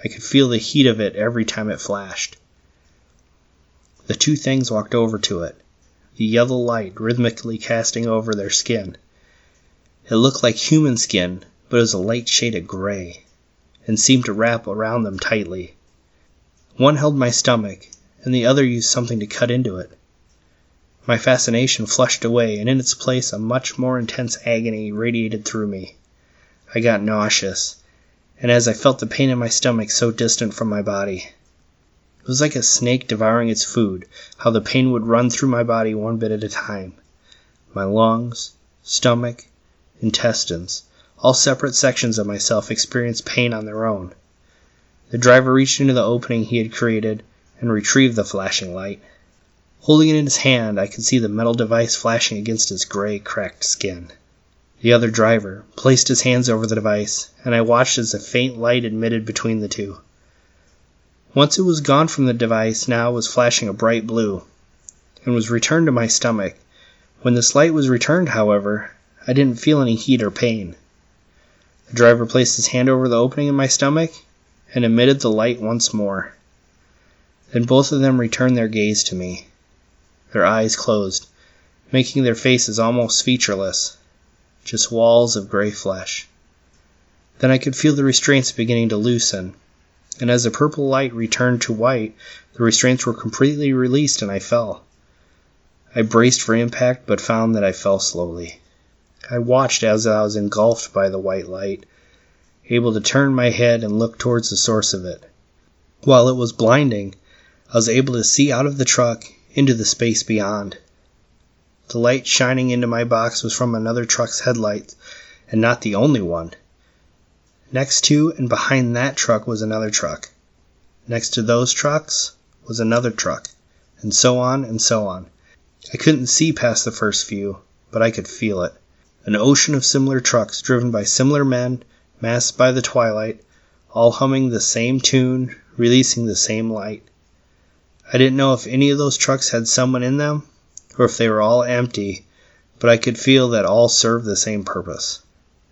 I could feel the heat of it every time it flashed. The two things walked over to it, the yellow light rhythmically casting over their skin. It looked like human skin, but it was a light shade of gray, and seemed to wrap around them tightly. One held my stomach, and the other used something to cut into it. My fascination flushed away, and in its place a much more intense agony radiated through me. I got nauseous, and as I felt the pain in my stomach so distant from my body. It was like a snake devouring its food, how the pain would run through my body one bit at a time. My lungs, stomach, intestines, all separate sections of myself experienced pain on their own. The driver reached into the opening he had created and retrieved the flashing light. Holding it in his hand, I could see the metal device flashing against his gray, cracked skin. The other driver placed his hands over the device, and I watched as a faint light emitted between the two. Once it was gone from the device, now it was flashing a bright blue, and was returned to my stomach. When this light was returned, however, I didn't feel any heat or pain. The driver placed his hand over the opening in my stomach, and emitted the light once more. Then both of them returned their gaze to me. Their eyes closed, making their faces almost featureless, just walls of gray flesh. Then I could feel the restraints beginning to loosen, and as the purple light returned to white, the restraints were completely released and I fell. I braced for impact, but found that I fell slowly. I watched as I was engulfed by the white light, able to turn my head and look towards the source of it. While it was blinding, I was able to see out of the truck into the space beyond. The light shining into my box was from another truck's headlights, and not the only one. Next to and behind that truck was another truck. Next to those trucks was another truck, and so on and so on. I couldn't see past the first few, but I could feel it. An ocean of similar trucks driven by similar men, masked by the twilight, all humming the same tune, releasing the same light. I didn't know if any of those trucks had someone in them, or if they were all empty, but I could feel that all served the same purpose.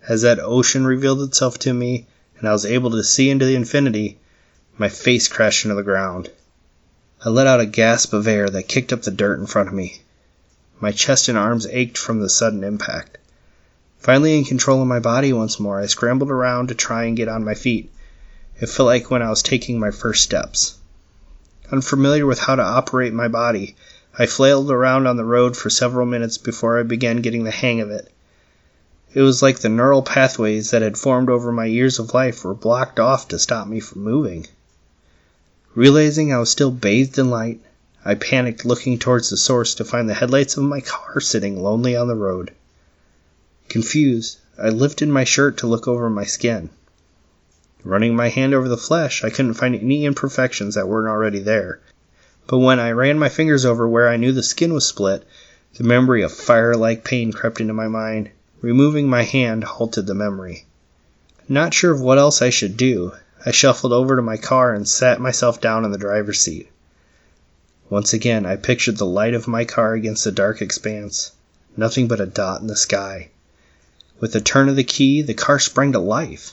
As that ocean revealed itself to me, and I was able to see into the infinity, my face crashed into the ground. I let out a gasp of air that kicked up the dirt in front of me. My chest and arms ached from the sudden impact. Finally in control of my body once more, I scrambled around to try and get on my feet. It felt like when I was taking my first steps. Unfamiliar with how to operate my body, I flailed around on the road for several minutes before I began getting the hang of it. It was like the neural pathways that had formed over my years of life were blocked off to stop me from moving. Realizing I was still bathed in light, I panicked, looking towards the source to find the headlights of my car sitting lonely on the road. Confused, I lifted my shirt to look over my skin. Running my hand over the flesh, I couldn't find any imperfections that weren't already there. But when I ran my fingers over where I knew the skin was split, the memory of fire-like pain crept into my mind. Removing my hand halted the memory. Not sure of what else I should do, I shuffled over to my car and sat myself down in the driver's seat. Once again, I pictured the light of my car against the dark expanse. Nothing but a dot in the sky. With a turn of the key, the car sprang to life.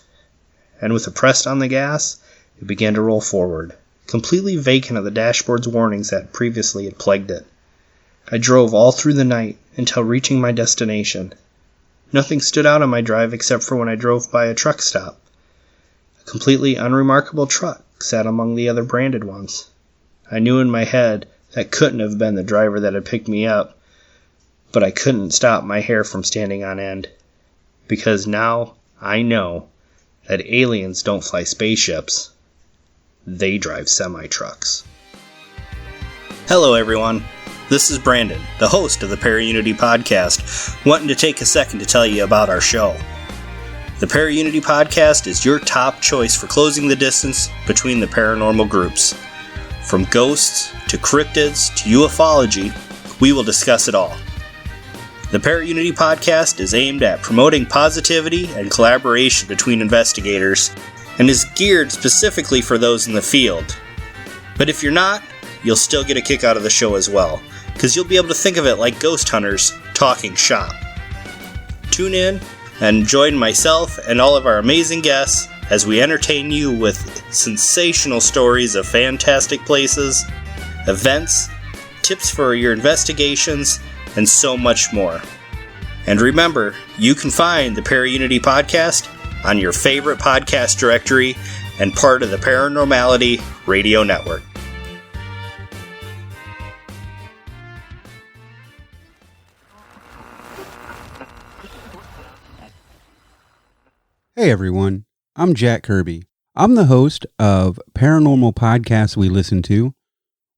And with a press on the gas, it began to roll forward, completely vacant of the dashboard's warnings that previously had plagued it. I drove all through the night until reaching my destination. Nothing stood out on my drive except for when I drove by a truck stop. A completely unremarkable truck sat among the other branded ones. I knew in my head that couldn't have been the driver that had picked me up, but I couldn't stop my hair from standing on end. Because now I know that aliens don't fly spaceships. They drive semi-trucks. Hello everyone, this is Brandon, the host of the Paraunity Podcast, wanting to take a second to tell you about our show. The Paraunity Podcast is your top choice for closing the distance between the paranormal groups. From ghosts to cryptids to ufology, we will discuss it all. The Paraunity Podcast is aimed at promoting positivity and collaboration between investigators and is geared specifically for those in the field. But if you're not, you'll still get a kick out of the show as well, because you'll be able to think of it like ghost hunters talking shop. Tune in and join myself and all of our amazing guests as we entertain you with sensational stories of fantastic places, events, tips for your investigations, and so much more. And remember, you can find the Paraunity Podcast on your favorite podcast directory and part of the Paranormality Radio Network. Hey everyone, I'm Jack Kirby. I'm the host of Paranormal Podcasts We Listen To,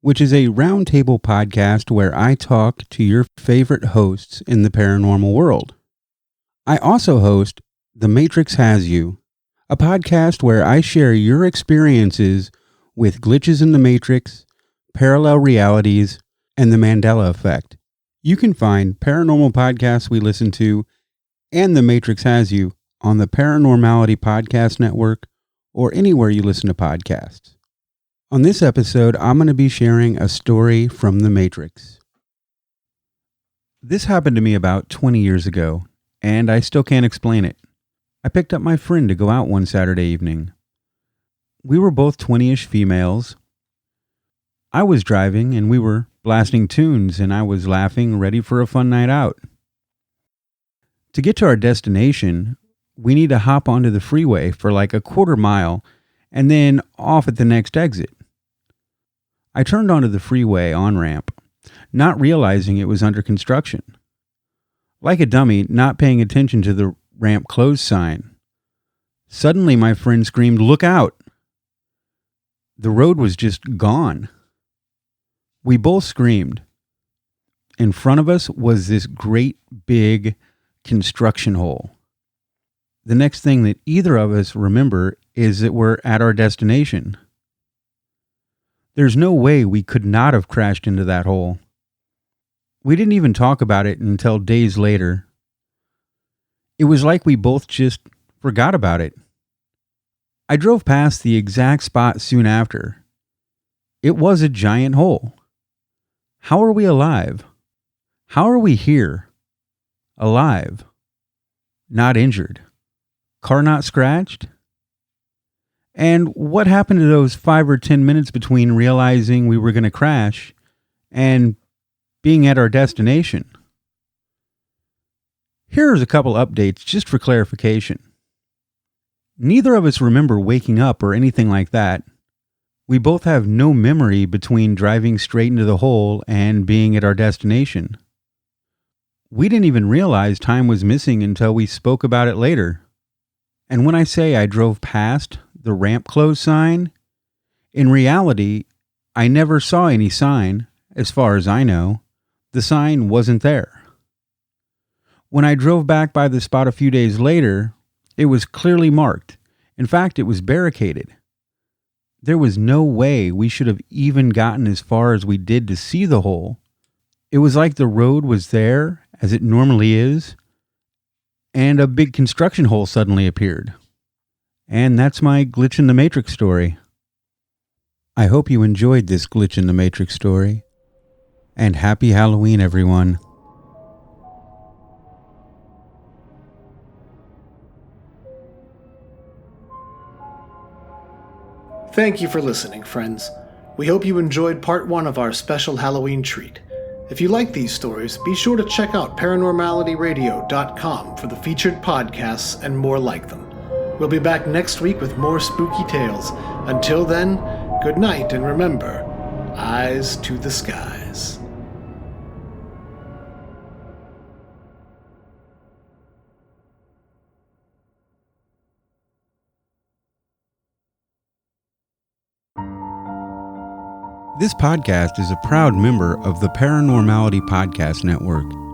which is a roundtable podcast where I talk to your favorite hosts in the paranormal world. I also host The Matrix Has You, a podcast where I share your experiences with glitches in the Matrix, parallel realities, and the Mandela Effect. You can find Paranormal Podcasts We Listen To and The Matrix Has You on the Paranormality Podcast Network or anywhere you listen to podcasts. On this episode, I'm going to be sharing a story from The Matrix. This happened to me about 20 years ago, and I still can't explain it. I picked up my friend to go out one Saturday evening. We were both 20-ish females. I was driving, and we were blasting tunes, and I was laughing, ready for a fun night out. To get to our destination, we need to hop onto the freeway for like a quarter mile and then off at the next exit. I turned onto the freeway on-ramp, not realizing it was under construction. Like a dummy, not paying attention to the ramp closed sign. Suddenly my friend screamed, "Look out!" The road was just gone. We both screamed. In front of us was this great big construction hole. The next thing that either of us remember is that we're at our destination. There's no way we could not have crashed into that hole. We didn't even talk about it until days later. It was like we both just forgot about it. I drove past the exact spot soon after. It was a giant hole. How are we alive? How are we here? Alive. Not injured. Car not scratched? And what happened to those 5 or 10 minutes between realizing we were going to crash and being at our destination? Here's a couple updates just for clarification. Neither of us remember waking up or anything like that. We both have no memory between driving straight into the hole and being at our destination. We didn't even realize time was missing until we spoke about it later. And when I say I drove past the ramp closed sign, in reality, I never saw any sign, as far as I know. The sign wasn't there. When I drove back by the spot a few days later, it was clearly marked. In fact, it was barricaded. There was no way we should have even gotten as far as we did to see the hole. It was like the road was there, as it normally is, and a big construction hole suddenly appeared. And that's my Glitch in the Matrix story. I hope you enjoyed this Glitch in the Matrix story. And happy Halloween, everyone. Thank you for listening, friends. We hope you enjoyed part 1 of our special Halloween treat. If you like these stories, be sure to check out paranormalityradio.com for the featured podcasts and more like them. We'll be back next week with more spooky tales. Until then, good night, and remember, eyes to the skies. This podcast is a proud member of the Paranormality Podcast Network.